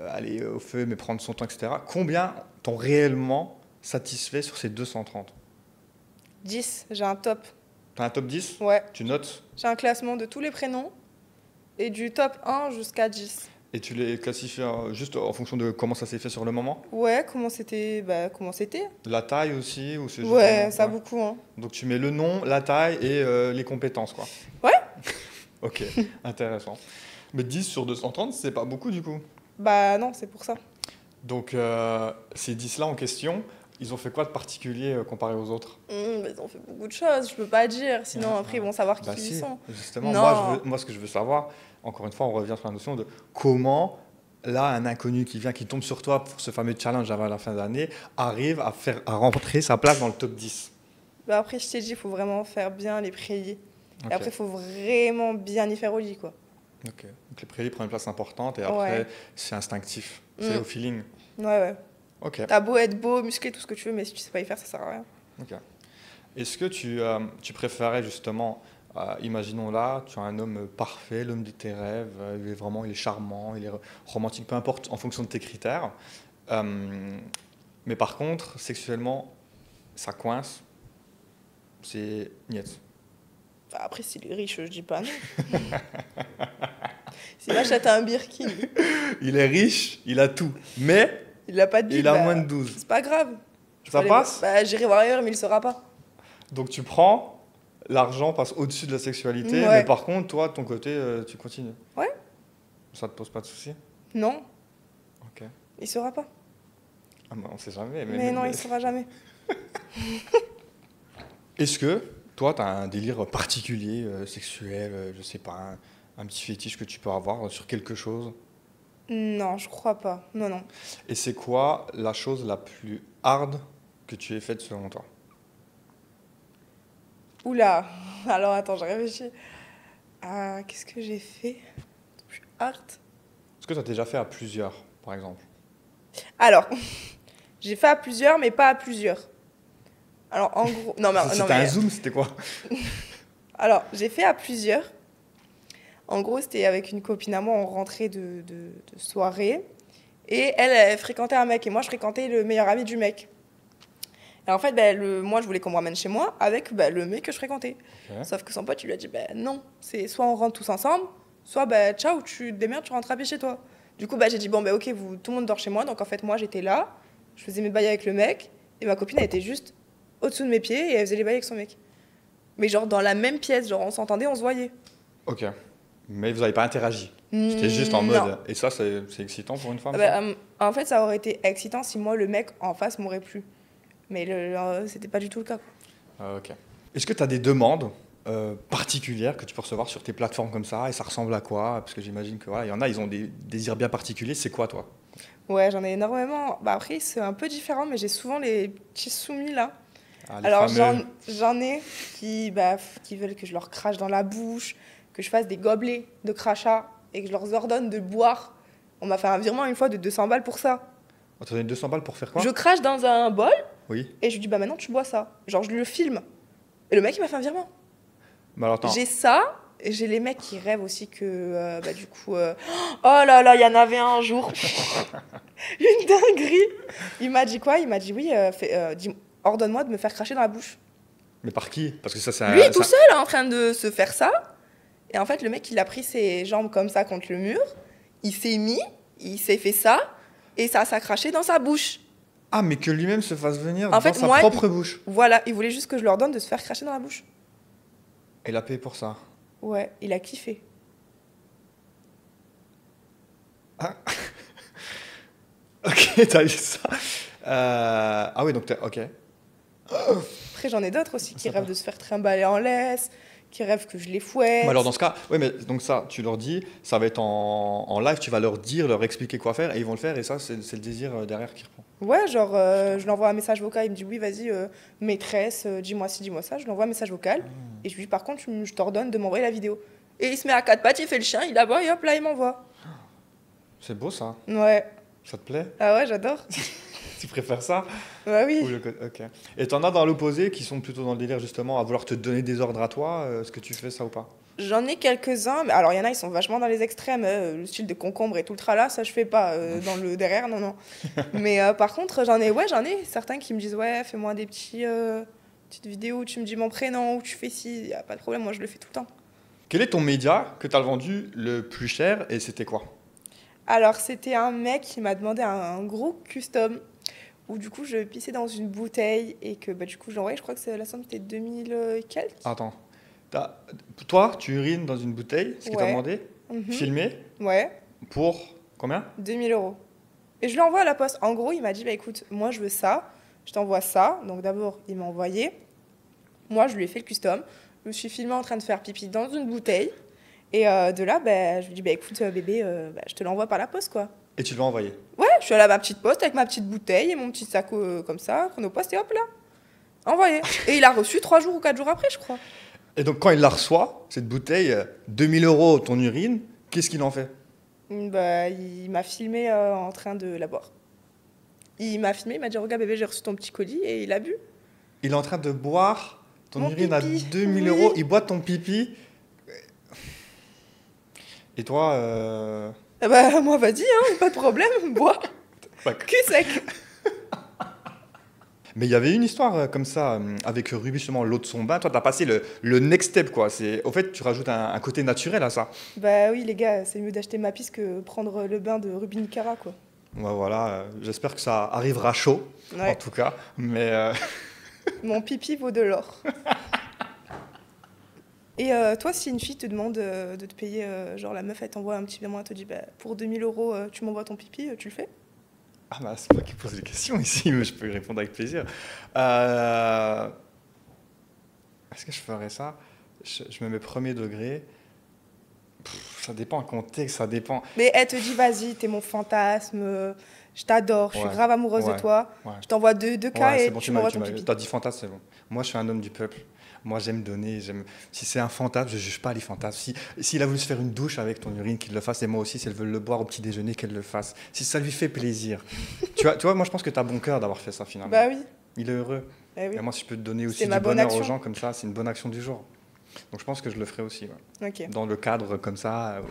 aller au feu, mais prendre son temps, etc. Combien t'ont réellement satisfait sur ces 230? 10, j'ai un top. T'as un top 10? Ouais. Tu notes? J'ai un classement de tous les prénoms et du top 1 jusqu'à 10. Et tu les classifies juste en fonction de comment ça s'est fait sur le moment? Ouais, comment c'était? Bah, comment c'était? La taille aussi ou c'est juste Ouais, ça ouais. beaucoup, hein. Donc tu mets le nom, la taille et les compétences, quoi. Ouais. Ok, intéressant. Mais 10 sur 230, c'est pas beaucoup du coup. Bah non, c'est pour ça. Donc ces 10-là en question, ils ont fait quoi de particulier comparé aux autres? Bah, ils ont fait beaucoup de choses, je peux pas dire, sinon Ah, après ils vont savoir qui bah ils si, sont. justement, Non. moi ce que je veux savoir, encore une fois, on revient sur la notion de comment, là, un inconnu qui vient, qui tombe sur toi pour ce fameux challenge avant la fin de l'année, arrive à rentrer sa place dans le top 10. Bah après, je t'ai dit, il faut vraiment faire bien les prélis. Ok. Et après, il faut vraiment bien y faire au lit, quoi. Ok. Donc les prélis prennent une place importante et après, Ouais. c'est instinctif, c'est Mm. au feeling. Ouais, ouais. Ok. T'as beau être beau, musclé, tout ce que tu veux, mais si tu sais pas y faire, ça sert à rien. Ok. Est-ce que tu préférais justement, imaginons là, tu as un homme parfait, l'homme de tes rêves, il est charmant, il est romantique, peu importe, en fonction de tes critères. Mais par contre, sexuellement, ça coince, c'est niet. Bah, après, s'il est riche, je dis pas non. S'il achète un Birkin, Il est riche, il a tout, mais il a pas de bite, il a bah, moins de 12. c'est pas grave. Je Ça peux aller passe? Bah, j'irai voir ailleurs, mais il saura pas. Donc tu prends, l'argent passe au-dessus de la sexualité, Ouais. mais par contre, toi, de ton côté, tu continues. Ouais. Ça te pose pas de soucis? Non, Ok. il saura pas. Ah bah, on sait jamais. Mais non, il saura jamais. Est-ce que toi, tu as un délire particulier, sexuel, je sais pas, un petit fétiche que tu peux avoir sur quelque chose? Non, je crois pas. Non, non. Et c'est quoi la chose la plus hard que tu aies faite selon toi? Oula. Alors, attends, j'ai réfléchi. Ah, qu'est-ce que j'ai fait? Plus hard. Est-ce que tu as déjà fait à plusieurs, par exemple? Alors, j'ai fait à plusieurs, mais pas à plusieurs. Alors, en gros... Non, mais... C'était un zoom, c'était quoi? Alors, j'ai fait à plusieurs. En gros, c'était avec une copine à moi, on rentrait de soirée. Et elle fréquentait un mec. Et moi, je fréquentais le meilleur ami du mec. Et en fait, moi, je voulais qu'on me ramène chez moi avec le mec que je fréquentais. Ok. Sauf que son pote, il lui a dit, non, c'est soit on rentre tous ensemble, soit ciao, tu te démerdes, tu rentres à pied chez toi. Du coup, j'ai dit, bon, ok, tout le monde dort chez moi. Donc en fait, moi, j'étais là, je faisais mes bails avec le mec, et ma copine, elle était juste au-dessous de mes pieds, et elle faisait les bails avec son mec. Mais genre dans la même pièce, genre on s'entendait, on se voyait. Ok. Mais vous n'avez pas interagi. C'était juste en mode. Non. Et ça, c'est excitant pour une femme? Ah Ça en fait, ça aurait été excitant si moi, le mec en face m'aurait plu. Mais c'était pas du tout le cas, quoi. Ah, ok. Est-ce que tu as des demandes particulières que tu peux recevoir sur tes plateformes comme ça? Et ça ressemble à quoi? Parce que j'imagine que voilà, il y en a, ils ont des désirs bien particuliers. C'est quoi, toi? Ouais, j'en ai énormément. Après, c'est un peu différent, mais j'ai souvent les petits soumis là. Ah, les Alors, fameux. j'en ai qui veulent que je leur crache dans la bouche, que je fasse des gobelets de crachat et que je leur ordonne de boire. On m'a fait un virement une fois de 200 balles pour ça. On t'a donné 200 balles pour faire quoi? Je crache dans un bol Oui. et je lui dis, maintenant tu bois ça. Genre, je le filme. Et le mec, il m'a fait un virement. Mais alors, attends. J'ai ça, et j'ai les mecs qui rêvent aussi que, du coup... Oh là là, il y en avait un jour. Une dinguerie. Il m'a dit quoi? Il m'a dit, oui, ordonne-moi de me faire cracher dans la bouche. Mais par qui? Parce que ça, c'est Lui, tout seul, en train de se faire ça. Et en fait, le mec, il a pris ses jambes comme ça contre le mur. Il s'est mis, il s'est fait ça, et ça s'est craché dans sa bouche. Ah, mais que lui-même se fasse venir En dans fait, sa moi, propre bouche. Voilà, il voulait juste que je leur donne de se faire cracher dans la bouche. Et il a payé pour ça. Ouais, il a kiffé. Ah. Ok, t'as eu ça. Ah oui, donc ok. Après, j'en ai d'autres aussi qui rêvent de se faire trimballer en laisse, qui rêvent que je les fouette. Mais alors dans ce cas, oui, mais donc ça, tu leur dis, ça va être en live, tu vas leur dire, leur expliquer quoi faire, et ils vont le faire, et ça, c'est le désir derrière qui reprend. Ouais, genre, je lui envoie un message vocal, il me dit oui, vas-y, maîtresse, dis-moi ci, dis-moi ça. Je lui envoie un message vocal, et je lui dis par contre, je t'ordonne de m'envoyer la vidéo. Et il se met à quatre pattes, il fait le chien, il aboie, et hop là, il m'envoie. C'est beau ça. Ouais. Ça te plaît? Ah ouais, j'adore. Tu préfères ça? Bah oui. Ou ok. Et t'en as dans l'opposé qui sont plutôt dans le délire justement à vouloir te donner des ordres à toi. Est-ce que tu fais ça ou pas? J'en ai quelques-uns, mais alors il y en a, ils sont vachement dans les extrêmes, le style de concombre et tout le tralala, ça je fais pas dans le derrière, non, non. Mais par contre, j'en ai certains qui me disent, ouais, fais-moi des petites vidéos où tu me dis mon prénom, où tu fais ci, y a pas de problème, moi je le fais tout le temps. Quel est ton média que t'as vendu le plus cher et c'était quoi? Alors c'était un mec qui m'a demandé un gros custom, où du coup je pissais dans une bouteille et que du coup je l'envoyais, je crois que la somme c'était 2000 et quelques. Attends. Toi, tu urines dans une bouteille, ce qu'il t'a Ouais. demandé, filmé, Ouais. pour combien? 2000 euros. Et je l'envoie à la poste. En gros, il m'a dit, écoute, moi je veux ça, je t'envoie ça. Donc d'abord, il m'a envoyé. Moi, je lui ai fait le custom. Je me suis filmée en train de faire pipi dans une bouteille. Et de là, je lui dis, écoute, bébé, je te l'envoie par la poste, quoi. Et tu l'as envoyé. Ouais, je suis allée à ma petite poste avec ma petite bouteille et mon petit sac comme ça, chronopost, et hop là, envoyé. Et il a reçu 3 jours ou 4 jours après, je crois. Et donc quand il la reçoit, cette bouteille, 2000 euros ton urine, qu'est-ce qu'il en fait? Il m'a filmé en train de la boire. Il m'a filmé, il m'a dit, regarde bébé, j'ai reçu ton petit colis, et il a bu. Il est en train de boire ton Mon urine pipi, à 2000 oui. euros, il boit ton pipi. Et toi, Moi, vas-y, hein, pas de problème, bois. bah, Cul sec. mais il y avait une histoire comme ça avec Ruby, justement, l'eau de son bain. Toi, tu as passé le next step, quoi. Au fait, tu rajoutes un côté naturel à ça. Bah oui, les gars, c'est mieux d'acheter ma pisse que prendre le bain de Ruby Nicara, quoi. Ouais, voilà, j'espère que ça arrivera chaud, en Ouais. tout cas. Mais Mon pipi vaut de l'or. Et toi, si une fille te demande de te payer, genre la meuf, elle t'envoie un petit virement, elle te dit, pour 2000 euros, tu m'envoies ton pipi, tu le fais? ah bah, c'est moi qui pose les questions ici, mais je peux y répondre avec plaisir. Est-ce que je ferais ça? Je me mets premier degré. Ça dépend, un contexte, ça dépend. Mais elle te dit, vas-y, t'es mon fantasme, je t'adore, je suis Ouais. grave amoureuse de Ouais. toi. Ouais. Je t'envoie deux cas Ouais, c'est et bon, tu m'envoies ton m'as pipi. t'as dit fantasme, c'est bon. Moi, je suis un homme du peuple. Moi, j'aime donner. Si c'est un fantasme, je ne juge pas les fantasmes. S'il a voulu se faire une douche avec ton urine, qu'il le fasse. Et moi aussi, si elle veut le boire au petit déjeuner, qu'elle le fasse. Si ça lui fait plaisir. tu vois, moi, je pense que tu as bon cœur d'avoir fait ça, finalement. Bah oui. Il est heureux. Eh oui. Et moi, si je peux te donner aussi C'est du ma bonne bonheur aux action. gens comme ça, c'est une bonne action du jour. Donc je pense que je le ferai aussi. Ouais. Ok. Dans le cadre comme ça,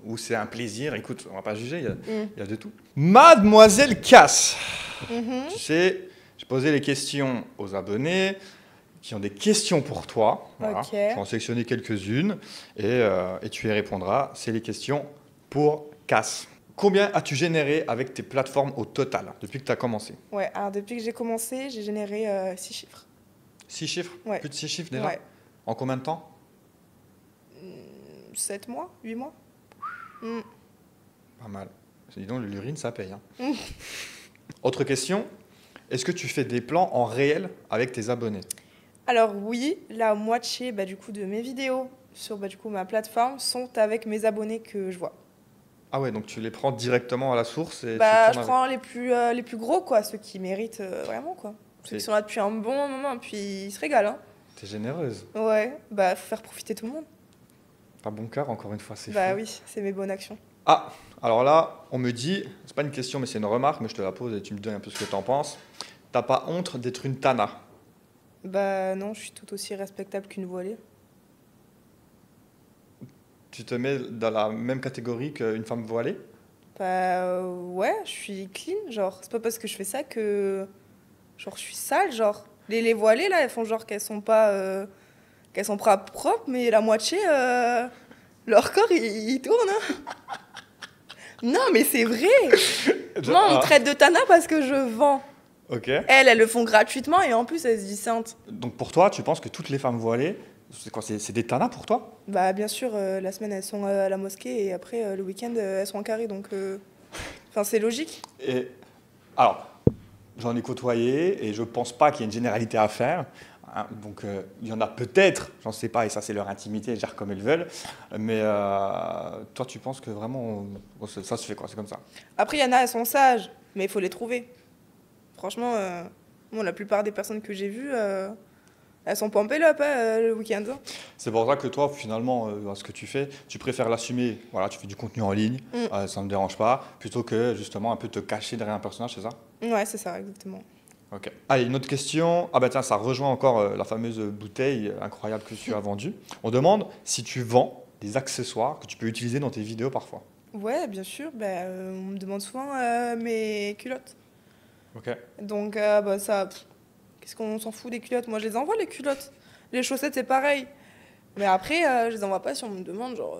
où c'est un plaisir. Écoute, on va pas juger, Mm. il y a de tout. Mademoiselle Cass, Mhm. tu sais, j'ai posé les questions aux abonnés qui ont des questions pour toi. Voilà. Ok. Je vais en sélectionner quelques-unes et tu y répondras. C'est les questions pour Cass. Combien as-tu généré avec tes plateformes au total depuis que tu as commencé? Ouais, alors depuis que j'ai commencé, j'ai généré 6 chiffres. 6 chiffres? Ouais. Plus de 6 chiffres déjà? Ouais. En combien de temps? 7 mois, 8 mois. Mm. Pas mal. Dis donc, l'urine, ça paye. Hein. Mm. Autre question. Est-ce que tu fais des plans en réel avec tes abonnés? Alors oui, la moitié du coup, de mes vidéos sur du coup, ma plateforme sont avec mes abonnés que je vois. Ah ouais, donc tu les prends directement à la source et tu Je tournes avec. prends les plus gros, quoi, ceux qui méritent vraiment, quoi. Ceux qui C'est- sont là depuis un bon moment, puis ils se régalent. Hein. T'es généreuse. Ouais, faut faire profiter tout le monde. T'as bon cœur, encore une fois, c'est Bah fou. oui, c'est mes bonnes actions. Ah, alors là, on me dit, c'est pas une question, mais c'est une remarque, mais je te la pose et tu me dis un peu ce que t'en penses. T'as pas honte d'être une tana? Bah non, je suis tout aussi respectable qu'une voilée. Tu te mets dans la même catégorie qu'une femme voilée? Ouais, je suis clean, genre. C'est pas parce que je fais ça que. Genre, je suis sale, genre. Les voilées, là, elles font genre qu'elles sont pas propres, mais la moitié, leur corps, il tourne. Hein. Non, mais c'est vrai. Moi, on me traite de tana parce que je vends. Ok. Elles le font gratuitement et en plus, elles se disent saintes. Donc pour toi, tu penses que toutes les femmes voilées, c'est quoi? C'est des tanas pour toi? Bah, bien sûr, la semaine, elles sont à la mosquée et après, le week-end, elles sont en carré, donc. Enfin, c'est logique. Et alors, j'en ai côtoyé et je pense pas qu'il y ait une généralité à faire. Hein. Donc, il y en a peut-être, j'en sais pas, et ça c'est leur intimité, elles gèrent comme elles veulent. Mais toi, tu penses que vraiment, ça se fait quoi? C'est comme ça? Après, il y en a, elles sont sages, mais il faut les trouver. Franchement, bon, la plupart des personnes que j'ai vues, elles sont pompées là, le week-end. Hein. C'est pour ça que toi, finalement, ce que tu fais, tu préfères l'assumer. Voilà, tu fais du contenu en ligne, ça ne me dérange pas, plutôt que justement un peu te cacher derrière un personnage, c'est ça? Ouais, c'est ça, exactement. Ok. Allez, une autre question. Ah bah tiens, ça rejoint encore la fameuse bouteille incroyable que tu as vendue. On demande si tu vends des accessoires que tu peux utiliser dans tes vidéos parfois. Ouais, bien sûr. On me demande souvent mes culottes. Ok. Donc, ça, qu'est-ce qu'on s'en fout des culottes? Moi, je les envoie, les culottes. Les chaussettes, c'est pareil. Mais après, je les envoie pas si on me demande genre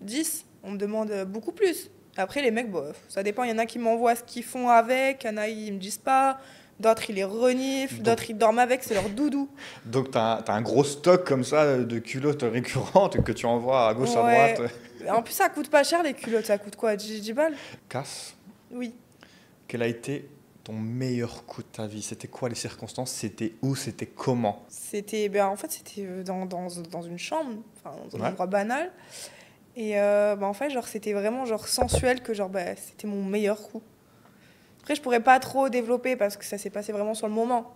10. On me demande beaucoup plus. Après, les mecs, ça dépend. Il y en a qui m'envoient ce qu'ils font avec. Il y en a, ils me disent pas. D'autres, ils les reniflent. D'autres, ils dorment avec. C'est leur doudou. Donc, tu as un gros stock comme ça de culottes récurrentes que tu envoies à gauche, à Ouais. droite. En plus, ça coûte pas cher, les culottes. Ça coûte quoi? 10 balles? Cass, Oui. quel a été ton meilleur coup de ta vie? C'était quoi les circonstances? C'était où? C'était comment? C'était en fait, c'était dans une chambre, enfin, dans un Ouais. endroit banal. Et en fait, genre, c'était vraiment genre sensuel que genre, c'était mon meilleur coup. Après, je pourrais pas trop développer parce que ça s'est passé vraiment sur le moment.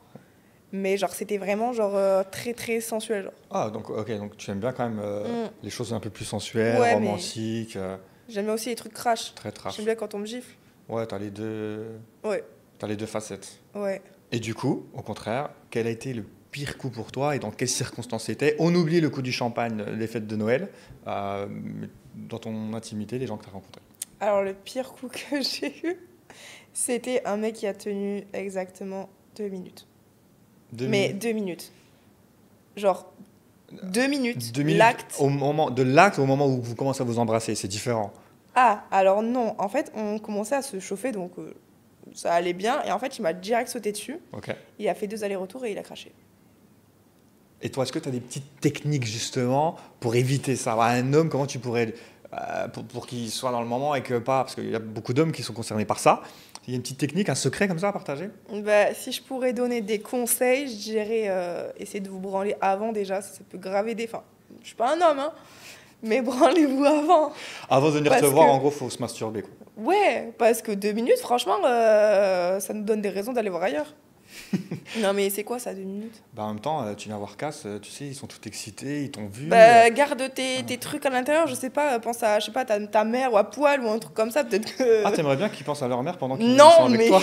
Mais genre, c'était vraiment genre très très sensuel. Genre. Ah, donc, ok, donc tu aimes bien quand même Mm. les choses un peu plus sensuelles, Ouais, mais- romantiques, J'aime bien aussi les trucs crash. très trash. J'aime bien quand on me gifle. Ouais, t'as les deux facettes. Ouais. Et du coup, au contraire, quel a été le pire coup pour toi et dans quelles circonstances c'était? On oublie le coup du champagne, les fêtes de Noël, mais dans ton intimité, les gens que tu as rencontrés. Alors, le pire coup que j'ai eu, c'était un mec qui a tenu exactement 2 minutes. Mais 2 minutes. Genre, 2 minutes. 2 minutes L'acte. au moment de l'acte au moment où vous commencez à vous embrasser, c'est différent. Ah, alors non. En fait, on commençait à se chauffer, donc ça allait bien. Et en fait, il m'a direct sauté dessus. Ok. Il a fait 2 allers-retours et il a craché. Et toi, est-ce que tu as des petites techniques justement pour éviter ça? Un homme, comment tu pourrais pour qu'il soit dans le moment et que pas, parce qu'il y a beaucoup d'hommes qui sont concernés par ça. Il y a une petite technique, un secret comme ça à partager? Si je pourrais donner des conseils, je dirais essayer de vous branler avant déjà. Ça peut grave aider. Enfin, je suis pas un homme, hein. Mais branlez-vous avant. Avant de venir te Parce voir, que- en gros, il faut se masturber. Quoi. Ouais, parce que 2 minutes, franchement, ça nous donne des raisons d'aller voir ailleurs. Non, mais c'est quoi ça, 2 minutes? Bah, en même temps, tu viens voir Cass, tu sais, ils sont tous excités, ils t'ont vu. Garde tes trucs à l'intérieur, je sais pas, pense à, je sais pas, ta mère ou à poil ou un truc comme ça, peut-être que... Ah, t'aimerais bien qu'ils pensent à leur mère pendant qu'ils Non, sont avec mais... toi?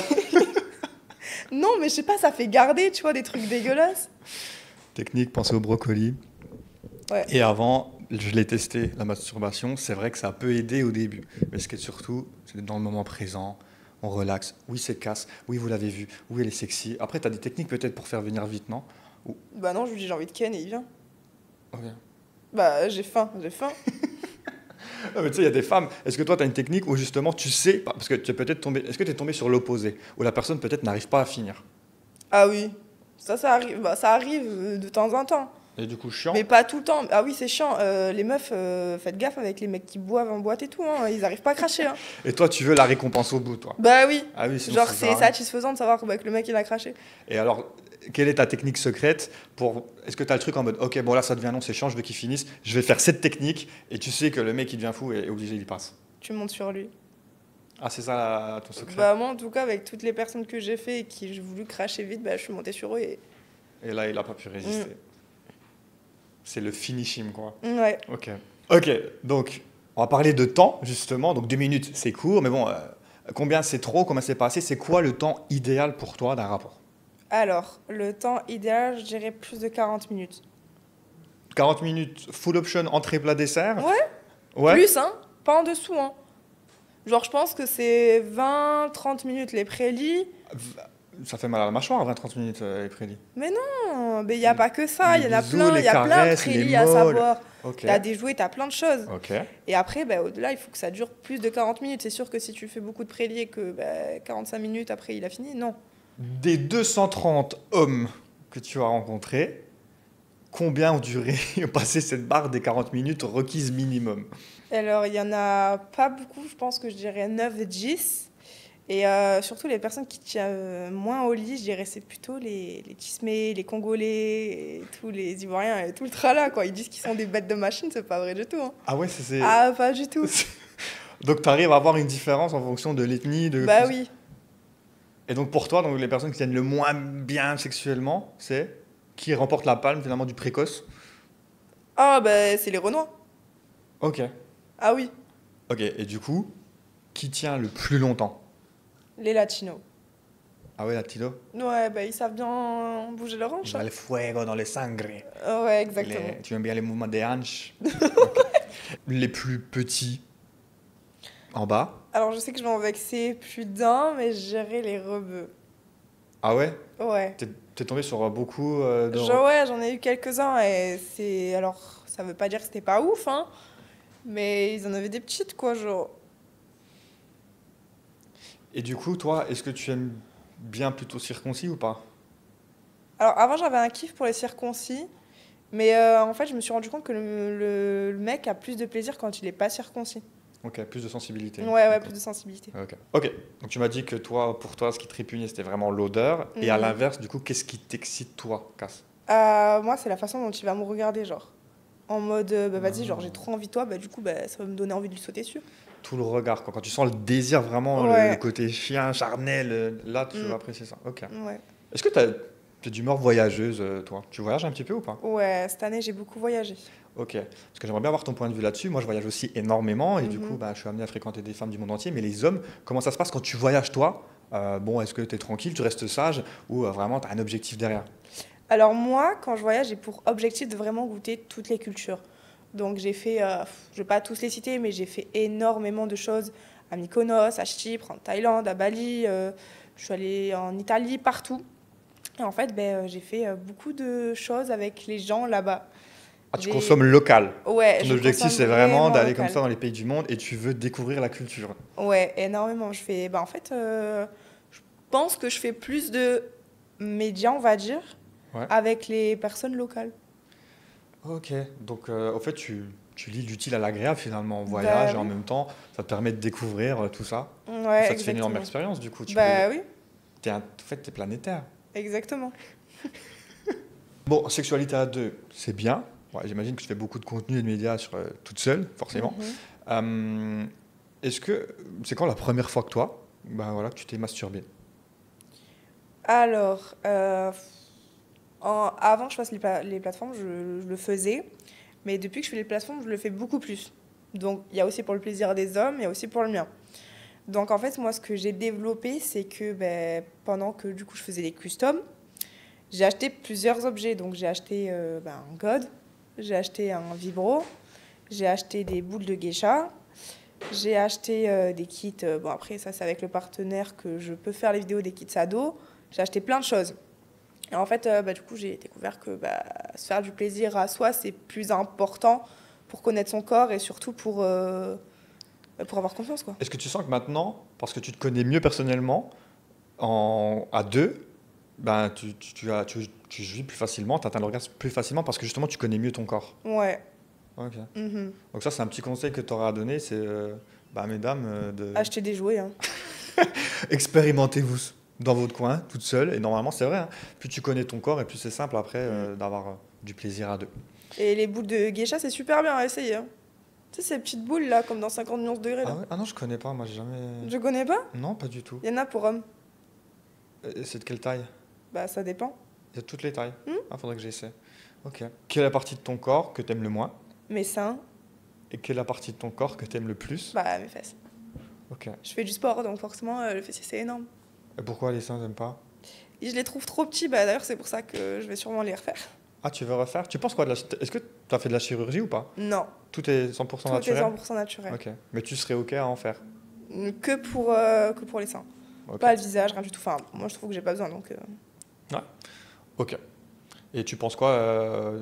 Non, mais je sais pas, ça fait garder, tu vois, des trucs dégueulasses. Technique, pensez au brocoli. Ouais. Et avant, je l'ai testé, la masturbation. C'est vrai que ça peut aider au début. Mais ce qui est surtout, c'est d'être dans le moment présent. On relaxe. Oui, c'est casse. Oui, vous l'avez vu. Oui, elle est sexy. Après, tu as des techniques peut-être pour faire venir vite, non? Bah non, je lui dis j'ai envie de ken et il vient. Ok. Bah j'ai faim, j'ai faim. Ah, mais tu sais, il y a des femmes. Est-ce que toi, tu as une technique où justement tu sais, parce que tu es peut-être tombé, est-ce que tu es tombé sur l'opposé, où la personne peut-être n'arrive pas à finir? Ah oui, ça arrive, bah, ça arrive de temps en temps. Et du coup, chiant. Mais pas tout le temps. Ah oui, c'est chiant. Les meufs, faites gaffe avec les mecs qui boivent en boîte et tout, hein. Ils arrivent pas à cracher, hein. Et toi, tu veux la récompense au bout, toi. Bah oui. Ah oui, sinon Genre ça sert c'est à rien. satisfaisant de savoir que le mec il a craché. Et alors, quelle est ta technique secrète pour... Est-ce que tu as le truc en mode, ok, bon là, ça devient long, c'est chiant, je veux qu'il finisse, je vais faire cette technique, et tu sais que le mec, il devient fou et est obligé, il y passe. Tu montes sur lui. Ah, c'est ça ton secret. Bah moi en tout cas avec toutes les personnes que j'ai fait et qui j'ai voulu cracher vite, bah je suis montée sur eux et... Et là, il n'a pas pu résister. C'est le finishing, quoi. Ouais. Ok. Ok, donc, on va parler de temps, justement. Donc, 2 minutes, c'est court, mais bon, combien c'est trop, combien c'est pas assez? C'est quoi le temps idéal pour toi d'un rapport? Alors, le temps idéal, je dirais plus de 40 minutes. 40 minutes, full option, entrée, plat, dessert? Ouais, Ouais. plus, hein. Pas en dessous, hein. Genre, je pense que c'est 20-30 minutes les prélits. Ça fait mal à la mâchoire, 20-30 minutes, les prédits. Mais non, mais il n'y a pas que ça. Il Les y en a bisous, plein. les Il y a plein de caresses, les prélits à molles. savoir. Ok. T'as des jouets, t'as plein de choses. Ok. Et après, bah, au-delà, il faut que ça dure plus de 40 minutes. C'est sûr que si tu fais beaucoup de prélits et que 45 minutes après, il a fini, non. Des 230 hommes que tu as rencontrés, combien ont duré, ont passé cette barre des 40 minutes requises minimum? Alors, il y en a pas beaucoup. Je pense que je dirais 9-10. Et surtout, les personnes qui tiennent moins au lit, je dirais, c'est plutôt les Tismés, les Congolais, et tous les Ivoiriens et tout le tralala, quoi. Ils disent qu'ils sont des bêtes de machine, c'est pas vrai du tout, hein. Ah ouais, c'est... Ah, pas du tout. Donc tu arrives à avoir une différence en fonction de l'ethnie de... Bah oui. Et donc pour toi, donc, les personnes qui tiennent le moins bien sexuellement, c'est qui remporte la palme finalement du précoce? Ah, bah c'est les Renois. Ok. Ah oui, Ok, et du coup, qui tient le plus longtemps? les Latinos. Ah ouais, latino? Ouais, bah ils savent bien bouger leur hanche, hein. Le fuego dans le sangre. Ouais, exactement. Tu aimes bien les mouvements des hanches? Ok. Les plus petits en bas? Alors, je sais que je vais en vexer plus d'un, mais je dirais les rebeux. Ah ouais? Ouais. T'es tombé sur beaucoup de... Ouais, j'en ai eu quelques-uns et c'est... Alors, ça veut pas dire que c'était pas ouf, hein, mais ils en avaient des petites, quoi, genre... Et du coup, toi, est-ce que tu aimes bien plutôt circoncis ou pas? Alors, avant, j'avais un kiff pour les circoncis, mais en fait, je me suis rendu compte que le mec a plus de plaisir quand il est pas circoncis. Ok, plus de sensibilité. Ouais, plus de sensibilité. Ok. Ok. Donc tu m'as dit que toi, pour toi, ce qui te répugnait, c'était vraiment l'odeur. Et à Mhm. l'inverse, du coup, qu'est-ce qui t'excite toi, Cass? Moi, c'est la façon dont il va me regarder, genre. En mode, bah vas-y, genre, j'ai trop envie de toi, bah du coup, bah, ça va me donner envie de lui sauter dessus. Tout le regard, quoi. Quand tu sens le désir vraiment, Ouais. le côté chien, charnel, là, tu vas Mm. apprécier ça. Ok. Ouais. Est-ce que t'es d'humeur voyageuse, toi? Tu voyages un petit peu ou pas? Ouais, cette année, j'ai beaucoup voyagé. Ok. Parce que j'aimerais bien avoir ton point de vue là-dessus. Moi, je voyage aussi énormément et du Mhm. coup, bah, je suis amené à fréquenter des femmes du monde entier. Mais les hommes, comment ça se passe quand tu voyages, toi? Bon, est-ce que tu es tranquille, tu restes sage ou vraiment tu as un objectif derrière? Alors moi, quand je voyage, j'ai pour objectif de vraiment goûter toutes les cultures. Donc j'ai fait, je vais pas tous les citer, mais j'ai fait énormément de choses à Mykonos, à Chypre, en Thaïlande, à Bali. Je suis allée en Italie, partout. Et en fait, j'ai fait beaucoup de choses avec les gens là-bas. Ah, tu J'ai- consommes local. Ouais, Ton je objectif, consomme c'est vraiment d'aller local. comme ça dans les pays du monde et tu veux découvrir la culture. Ouais, énormément. Je fais, en fait, je pense que je fais plus de médias, on va dire, Ouais. avec les personnes locales. Ok, donc au fait, tu lis l'utile à l'agréable finalement en voyage et en oui. même temps, ça te permet de découvrir tout ça. Ouais, Ça te fait une énorme exactement. expérience du coup. Oui, En fait, t'es planétaire. exactement. Bon, sexualité à deux, c'est bien. Ouais, j'imagine que tu fais beaucoup de contenu et de médias sur, toute seule, forcément. Mhm. C'est quand la première fois que toi, que tu t'es masturbé? Alors, avant que je fasse les plateformes, je le faisais. Mais depuis que je fais les plateformes, je le fais beaucoup plus. Donc, il y a aussi pour le plaisir des hommes, il y a aussi pour le mien. Donc, en fait, moi, ce que j'ai développé, c'est que pendant que du coup, je faisais les customs, j'ai acheté plusieurs objets. Donc, j'ai acheté un God, j'ai acheté un vibro, j'ai acheté des boules de geisha, j'ai acheté des kits. Bon, après, ça, c'est avec le partenaire que je peux faire les vidéos des kits ados. J'ai acheté plein de choses. Et en fait, du coup, j'ai découvert que se faire du plaisir à soi, c'est plus important pour connaître son corps et surtout pour avoir confiance, quoi. Est-ce que tu sens que maintenant, parce que tu te connais mieux personnellement, à deux, ben, tu jouis plus facilement, tu atteins l'orgasme plus facilement parce que justement tu connais mieux ton corps. Ouais. Ok. Mhm. Donc ça, c'est un petit conseil que tu auras à donner, c'est, mesdames, Acheter des jouets, hein. expérimentez-vous dans votre coin, toute seule. Et normalement, c'est vrai, hein, plus tu connais ton corps et plus c'est simple après d'avoir du plaisir à deux. Et les boules de geisha, c'est super bien à essayer, hein. Tu sais, ces petites boules, là, comme dans 50 nuances degrés, là. Ah, ouais? Ah non, je connais pas, moi j'ai jamais... Je connais pas. Non, pas du tout. Il y en a pour hommes. C'est de quelle taille? Ça dépend. Il y a toutes les tailles. Ah, faudrait que j'essaie. Ok. Quelle est la partie de ton corps que tu aimes le moins? Mes seins, Et quelle est la partie de ton corps que tu aimes le plus? mes fesses. Ok. Je fais du sport, donc forcément, le fessier, c'est énorme. Et pourquoi les seins, t'aimes pas? Et je les trouve trop petits, d'ailleurs, c'est pour ça que je vais sûrement les refaire. Ah, tu veux refaire? Tu penses quoi de la... Est-ce que tu as fait de la chirurgie ou pas? Non, Tout est 100% tout est naturel? 100% naturel. Ok. Mais tu serais ok à en faire? Que pour les seins. Ok. Pas le visage, rien du tout. Enfin, moi, je trouve que j'ai pas besoin, donc... Ok. Et tu penses quoi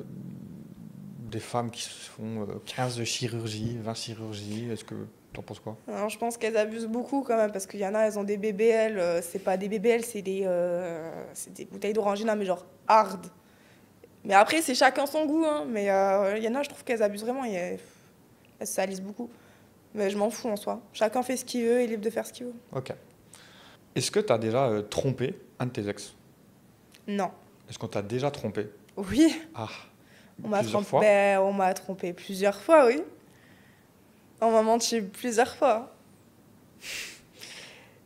des femmes qui se font 15 chirurgies, 20 chirurgies? Est-ce que t'en penses quoi? Alors, je pense qu'elles abusent beaucoup quand même, parce qu'il y en a, elles ont des BBL, c'est pas des BBL, c'est des bouteilles d'orangina, mais genre hard. Mais après, c'est chacun son goût, hein. Mais il y en a, je trouve qu'elles abusent vraiment, elles se salissent beaucoup. Mais je m'en fous en soi. Chacun fait ce qu'il veut, il est libre de faire ce qu'il veut. Ok. Est-ce que tu as déjà trompé un de tes ex? Non. Est-ce qu'on t'a déjà trompé? Oui, Ah, on m'a plusieurs trompé. fois? On m'a trompé plusieurs fois, oui. On m'a menti plusieurs fois.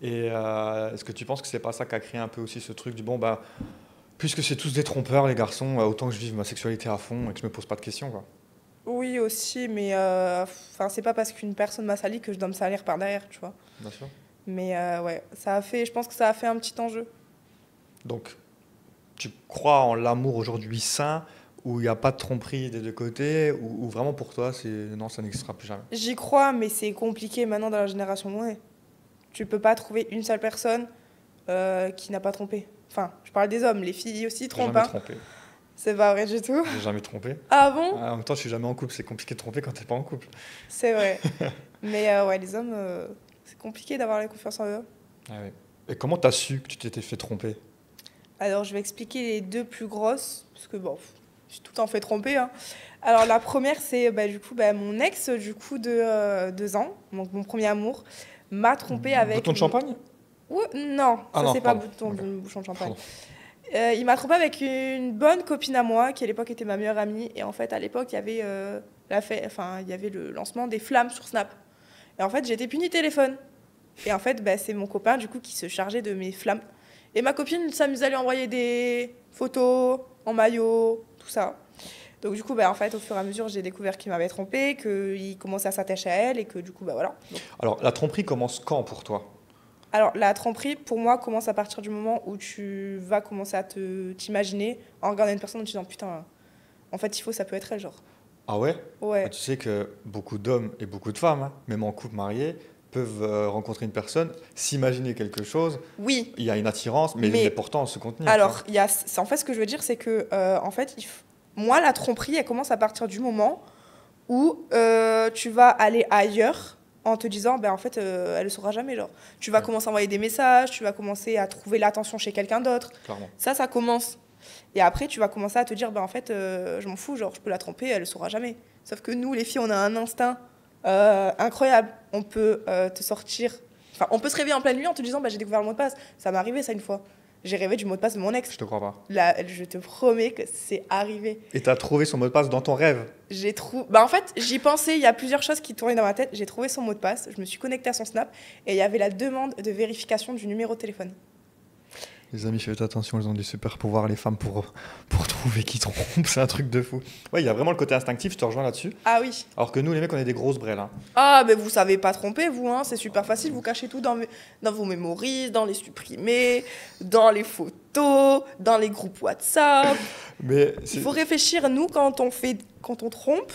Et est-ce que tu penses que c'est pas ça qui a créé un peu aussi ce truc du bon, puisque c'est tous des trompeurs, les garçons, autant que je vive ma sexualité à fond et que je me pose pas de questions, quoi. Oui, aussi, mais c'est pas parce qu'une personne m'a sali que je dois me salir par derrière, tu vois. Bien sûr. Mais ouais, je pense que ça a fait un petit enjeu. Donc, tu crois en l'amour aujourd'hui sain, où il n'y a pas de tromperie des deux côtés, ou vraiment pour toi, non, ça n'existera plus jamais? J'y crois, mais c'est compliqué maintenant dans la génération où on est. Tu peux pas trouver une seule personne qui n'a pas trompé. Enfin, je parle des hommes, les filles aussi J'ai trompent. jamais Hein. trompé. C'est pas vrai du tout. J'ai jamais trompé. Ah bon? En même temps, je suis jamais en couple. C'est compliqué de tromper quand t'es pas en couple. C'est vrai. Mais ouais, les hommes, c'est compliqué d'avoir la confiance en eux. Ah oui. Et comment t'as su que tu t'étais fait tromper? Alors, je vais expliquer les deux plus grosses, parce que bon, j'ai tout le temps fait tromper. Hein. Alors, la première, c'est mon ex de 2 ans, donc mon premier amour, m'a trompé avec... Bouton de champagne? Non, Ah ça non, c'est pas pardon. bouchon de champagne. Pardon. Il m'a trompé avec une bonne copine à moi, qui à l'époque était ma meilleure amie. Et en fait, à l'époque, il y avait le lancement des flammes sur Snap. Et en fait, j'étais punie téléphone. Et en fait, c'est mon copain du coup qui se chargeait de mes flammes. Et ma copine s'amusait à lui envoyer des photos en maillot, tout ça. Donc du coup, en fait, au fur et à mesure, j'ai découvert qu'il m'avait trompée, qu'il commençait à s'attacher à elle et que du coup, voilà. Donc... Alors, la tromperie commence quand pour toi? Alors, la tromperie, pour moi, commence à partir du moment où tu vas commencer à t'imaginer en regardant une personne en te disant « Putain, en fait, ça peut être elle, genre. » Ah ouais? Ouais. Tu sais que beaucoup d'hommes et beaucoup de femmes, hein, même en couple marié, peuvent rencontrer une personne, s'imaginer quelque chose. Oui. Il y a une attirance, mais pourtant se contenir. Alors, en fait, ce que je veux dire, c'est que, en fait, moi, la tromperie, elle commence à partir du moment où tu vas aller ailleurs en te disant, en fait, elle ne saura jamais. Genre. Tu vas commencer à envoyer des messages, tu vas commencer à trouver l'attention chez quelqu'un d'autre. Clairement. Ça commence. Et après, tu vas commencer à te dire, en fait, je m'en fous, genre, je peux la tromper, elle ne saura jamais. Sauf que nous, les filles, on a un instinct incroyable. On peut te sortir... Enfin, on peut se réveiller en pleine nuit en te disant, j'ai découvert le mot de passe. Ça m'est arrivé, ça, une fois. J'ai rêvé du mot de passe de mon ex. Je te crois pas. Là, je te promets que c'est arrivé. Et tu as trouvé son mot de passe dans ton rêve? J'ai trouvé... en fait, j'y pensais, il y a plusieurs choses qui tournaient dans ma tête. J'ai trouvé son mot de passe, je me suis connectée à son Snap et il y avait la demande de vérification du numéro de téléphone. Les amis, faites attention, elles ont des super pouvoirs, les femmes, pour trouver qui trompe. C'est un truc de fou. Ouais, il y a vraiment le côté instinctif, je te rejoins là-dessus. Ah oui. Alors que nous, les mecs, on est des grosses brêles. Hein. Ah, mais vous savez pas tromper, vous, hein, c'est super facile. Vous cachez tout dans vos mémories, dans les supprimés, dans les photos, dans les groupes WhatsApp. Mais Il faut réfléchir, nous, quand on trompe.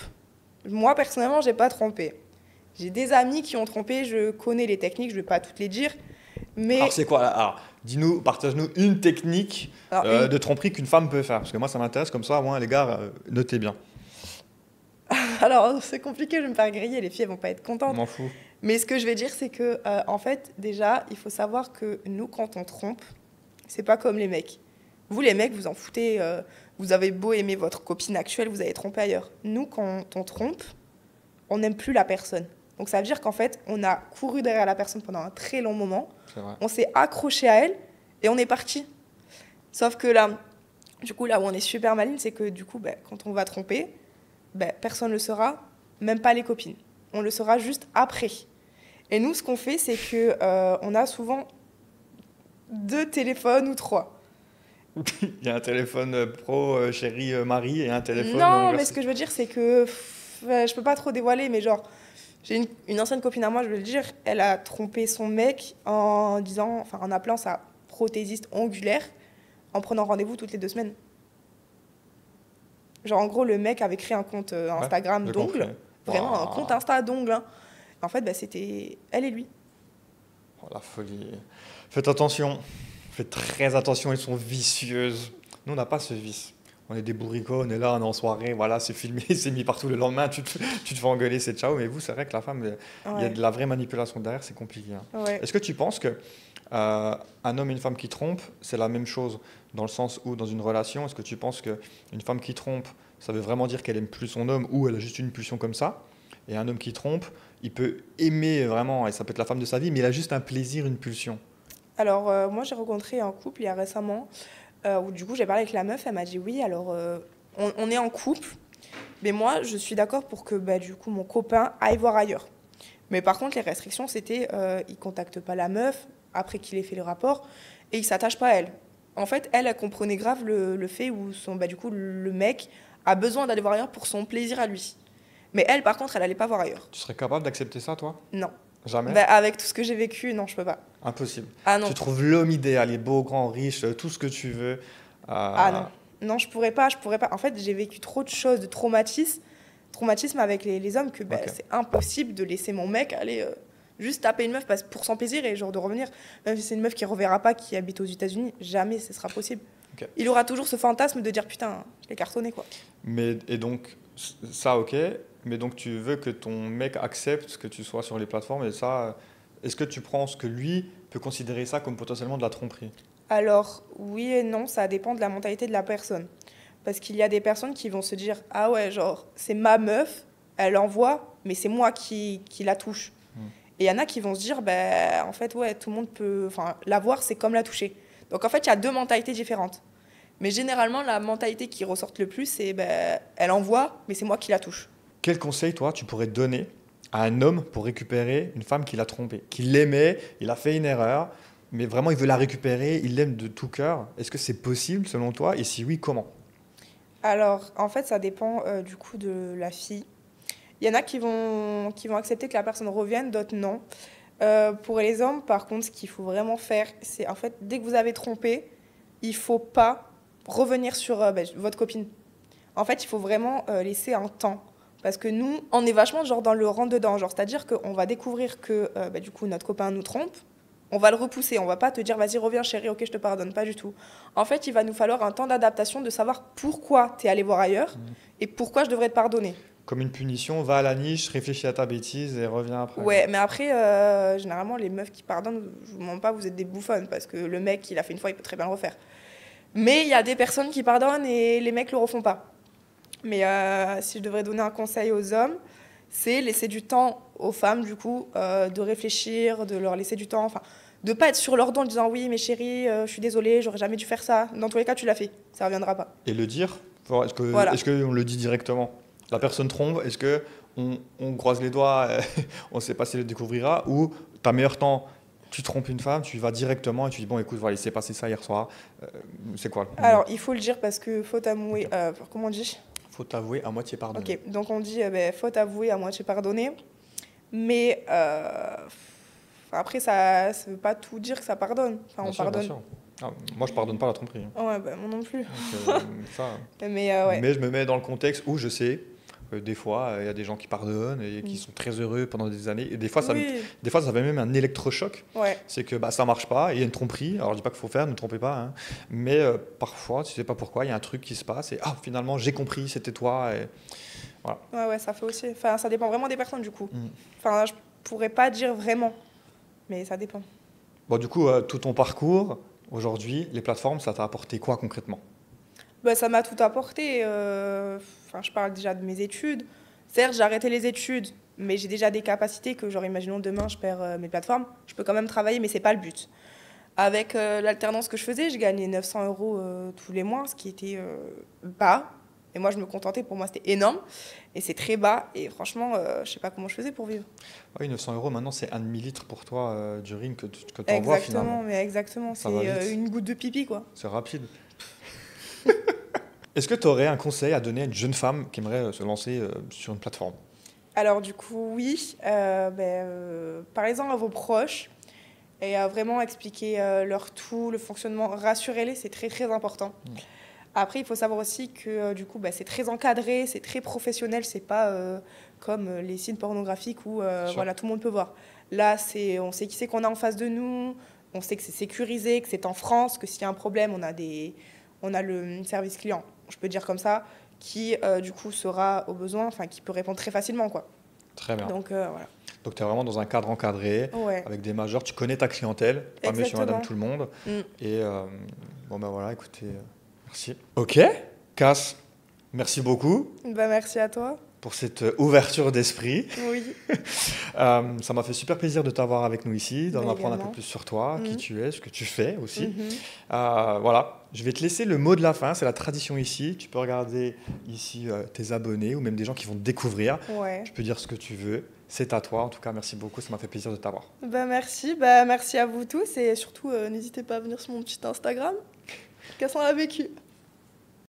Moi, personnellement, j'ai pas trompé. J'ai des amis qui ont trompé, je connais les techniques, je vais pas toutes les dire. Mais... Alors, c'est quoi là? Alors, dis-nous, partage-nous une technique de tromperie qu'une femme peut faire. Parce que moi, ça m'intéresse comme ça, moi, les gars, notez bien. Alors, c'est compliqué, je vais me faire griller, les filles, elles vont pas être contentes. Je m'en fous. Mais ce que je vais dire, c'est que, en fait, déjà, il faut savoir que nous, quand on trompe, c'est pas comme les mecs. Vous, les mecs, vous en foutez. Vous avez beau aimer votre copine actuelle, vous allez tromper ailleurs. Nous, quand on trompe, on n'aime plus la personne. Donc, ça veut dire qu'en fait, on a couru derrière la personne pendant un très long moment. C'est vrai. On s'est accroché à elle et on est parti. Sauf que là, du coup, là où on est super maligne, c'est que du coup, quand on va tromper, personne ne le saura, même pas les copines. On le saura juste après. Et nous, ce qu'on fait, c'est que on a souvent 2 téléphones ou 3. Il y a un téléphone pro chérie Marie et un téléphone... Non, mais ce que je veux dire, c'est que je peux pas trop dévoiler, mais genre, j'ai une ancienne copine à moi, je veux le dire, elle a trompé son mec en appelant sa prothésiste ongulaire, en prenant rendez-vous toutes les 2 semaines. Genre, en gros, le mec avait créé un compte Instagram d'ongles. Vraiment, un compte Insta d'ongles. Hein. En fait, c'était elle et lui. Oh, la folie. Faites attention. Faites très attention, elles sont vicieuses. Nous, on n'a pas ce vice. On est des bourricots, on est là, on est en soirée, voilà, c'est filmé, c'est mis partout le lendemain, tu te fais engueuler, c'est ciao. Mais vous, c'est vrai que la femme, il y a de la vraie manipulation derrière, c'est compliqué. Hein. Ouais. Est-ce que tu penses que un homme et une femme qui trompent, c'est la même chose dans le sens où, dans une relation, est-ce que tu penses qu'une femme qui trompe, ça veut vraiment dire qu'elle aime plus son homme ou elle a juste une pulsion comme ça? Et un homme qui trompe, il peut aimer vraiment, et ça peut être la femme de sa vie, mais il a juste un plaisir, une pulsion. Alors, moi, j'ai rencontré un couple il y a récemment, où du coup, j'ai parlé avec la meuf, elle m'a dit oui, alors on est en couple, mais moi, je suis d'accord pour que du coup, mon copain aille voir ailleurs. Mais par contre, les restrictions, c'était il ne contacte pas la meuf après qu'il ait fait le rapport et il ne s'attache pas à elle. En fait, elle comprenait grave le fait où du coup, le mec a besoin d'aller voir ailleurs pour son plaisir à lui. Mais elle, par contre, elle n'allait pas voir ailleurs. Tu serais capable d'accepter ça, toi? Non. Jamais? Avec tout ce que j'ai vécu, non, je peux pas. Impossible. Ah non. Tu trouves l'homme idéal, il est beau, grand, riche, tout ce que tu veux. Ah non. Non, je pourrais pas. En fait, j'ai vécu trop de choses, de traumatisme avec les hommes que Okay. c'est impossible de laisser mon mec aller juste taper une meuf pour son plaisir et genre de revenir. Même si c'est une meuf qui ne reverra pas, qui habite aux États-Unis, jamais ce sera possible. Okay. Il aura toujours ce fantasme de dire putain, je l'ai cartonné quoi. Et donc, ça, ok. Mais donc, tu veux que ton mec accepte que tu sois sur les plateformes et ça, est-ce que tu penses que lui peut considérer ça comme potentiellement de la tromperie? Alors, oui et non, ça dépend de la mentalité de la personne. Parce qu'il y a des personnes qui vont se dire « Ah ouais, genre, c'est ma meuf, elle envoie, mais c'est moi qui la touche. » Et il y en a qui vont se dire « En fait, ouais, tout le monde peut... Enfin, la voir, c'est comme la toucher. » Donc, en fait, il y a 2 mentalités différentes. Mais généralement, la mentalité qui ressort le plus, c'est elle envoie, mais c'est moi qui la touche. Quel conseil, toi, tu pourrais donner à un homme pour récupérer une femme qu'il a trompée, qu'il l'aimait, il a fait une erreur, mais vraiment, il veut la récupérer, il l'aime de tout cœur. Est-ce que c'est possible, selon toi? Et si oui, comment? Alors, en fait, ça dépend du coup de la fille. Il y en a qui vont accepter que la personne revienne, d'autres non. Pour les hommes, par contre, ce qu'il faut vraiment faire, c'est en fait, dès que vous avez trompé, il ne faut pas revenir sur votre copine. En fait, il faut vraiment laisser un temps. Parce que nous, on est vachement genre dans le rentre-dedans. C'est-à-dire qu'on va découvrir que du coup, notre copain nous trompe. On va le repousser, on va pas te dire vas-y reviens chérie, ok je te pardonne, pas du tout. En fait il va nous falloir un temps d'adaptation de savoir pourquoi tu es allé voir ailleurs et pourquoi je devrais te pardonner. Comme une punition, va à la niche, réfléchis à ta bêtise et reviens après. Ouais mais après généralement les meufs qui pardonnent, je vous mens pas, vous êtes des bouffonnes parce que le mec il a fait une fois, il peut très bien le refaire. Mais il y a des personnes qui pardonnent et les mecs le refont pas. Mais si je devrais donner un conseil aux hommes, c'est laisser du temps aux femmes, du coup, de réfléchir, de leur laisser du temps, enfin, de pas être sur leur dos en disant oui, mais chérie, je suis désolée, j'aurais jamais dû faire ça. Dans tous les cas, tu l'as fait, ça reviendra pas. Et le dire, est-ce qu'on Voilà. Le dit directement? La personne trompe, est-ce qu'on croise les doigts, on ne sait pas si elle le découvrira, ou t'as meilleur temps, tu trompes une femme, tu y vas directement et tu dis bon écoute voilà il s'est passé ça hier soir. C'est quoi? Alors, il faut le dire parce que faute avouée, comment on dit? Faut t'avouer à moitié pardonné. Ok, donc on dit faute avouée à moitié pardonnée. Mais après, ça ne veut pas tout dire que ça pardonne. Enfin, Bien on sûr, bien pardonne. sûr. Ah, moi je pardonne pas la tromperie. Ouais, bah, moi non plus. Donc, ça, Mais ouais. mais je me mets dans le contexte où je sais des fois il y a des gens qui pardonnent et qui sont très heureux pendant des années. Et des fois, Oui, des fois ça fait même un électrochoc. ouais. C'est que bah, ça marche pas, et il y a une tromperie. Alors je dis pas qu'il faut faire, ne trompez pas, hein. Mais parfois, tu sais pas pourquoi, il y a un truc qui se passe et finalement j'ai compris, c'était toi. Et voilà. Ouais, ça fait aussi. Enfin, ça dépend vraiment des personnes du coup. Mm. Enfin, je pourrais pas dire vraiment, mais ça dépend. Bon, du coup, tout ton parcours, aujourd'hui, les plateformes, ça t'a apporté quoi concrètement? Bah, ça m'a tout apporté. Enfin, je parle déjà de mes études. Certes, j'ai arrêté les études, mais j'ai déjà des capacités que, genre, imaginons demain, je perds mes plateformes. Je peux quand même travailler, mais c'est pas le but. Avec l'alternance que je faisais, je gagnais 900 euros tous les mois, ce qui était bas. Et moi, je me contentais, pour moi, c'était énorme. Et c'est très bas. Et franchement, je sais pas comment je faisais pour vivre. Oui, 900 euros, maintenant, c'est un demi-litre pour toi d'urine que tu envoies finalement. Exactement. Ça va C'est vite. une goutte de pipi, quoi. C'est rapide. Est-ce que tu aurais un conseil à donner à une jeune femme qui aimerait se lancer sur une plateforme? Alors, du coup, oui. Parlez-en à vos proches et à vraiment expliquer leur tout, le fonctionnement. Rassurez-les, c'est très, très important. Après, il faut savoir aussi que du coup, c'est très encadré, c'est très professionnel. C'est pas comme les sites pornographiques où Sûr. voilà, tout le monde peut voir. Là, on sait qui c'est qu'on a en face de nous, on sait que c'est sécurisé, que c'est en France, que s'il y a un problème, on a le service client, je peux dire comme ça, qui du coup sera au besoin, enfin qui peut répondre très facilement, quoi. Très bien. Donc voilà. Donc tu es vraiment dans un cadre encadré, Ouais. avec des majeurs, tu connais ta clientèle, pas monsieur, Exactement. madame, tout le monde. Mm. Et bon ben voilà, écoutez, merci. Ok, Cass, merci beaucoup Merci à toi. pour cette ouverture d'esprit. Oui. Ça m'a fait super plaisir de t'avoir avec nous ici, d'en apprendre un Également. peu plus sur toi, qui tu es, ce que tu fais aussi. Mhm. Voilà, je vais te laisser le mot de la fin, c'est la tradition ici. Tu peux regarder ici tes abonnés ou même des gens qui vont te découvrir. Ouais. Tu peux dire ce que tu veux, c'est à toi. En tout cas, merci beaucoup, ça m'a fait plaisir de t'avoir. Merci. Merci à vous tous et surtout n'hésitez pas à venir sur mon petit Instagram. Cassant l'a vécu.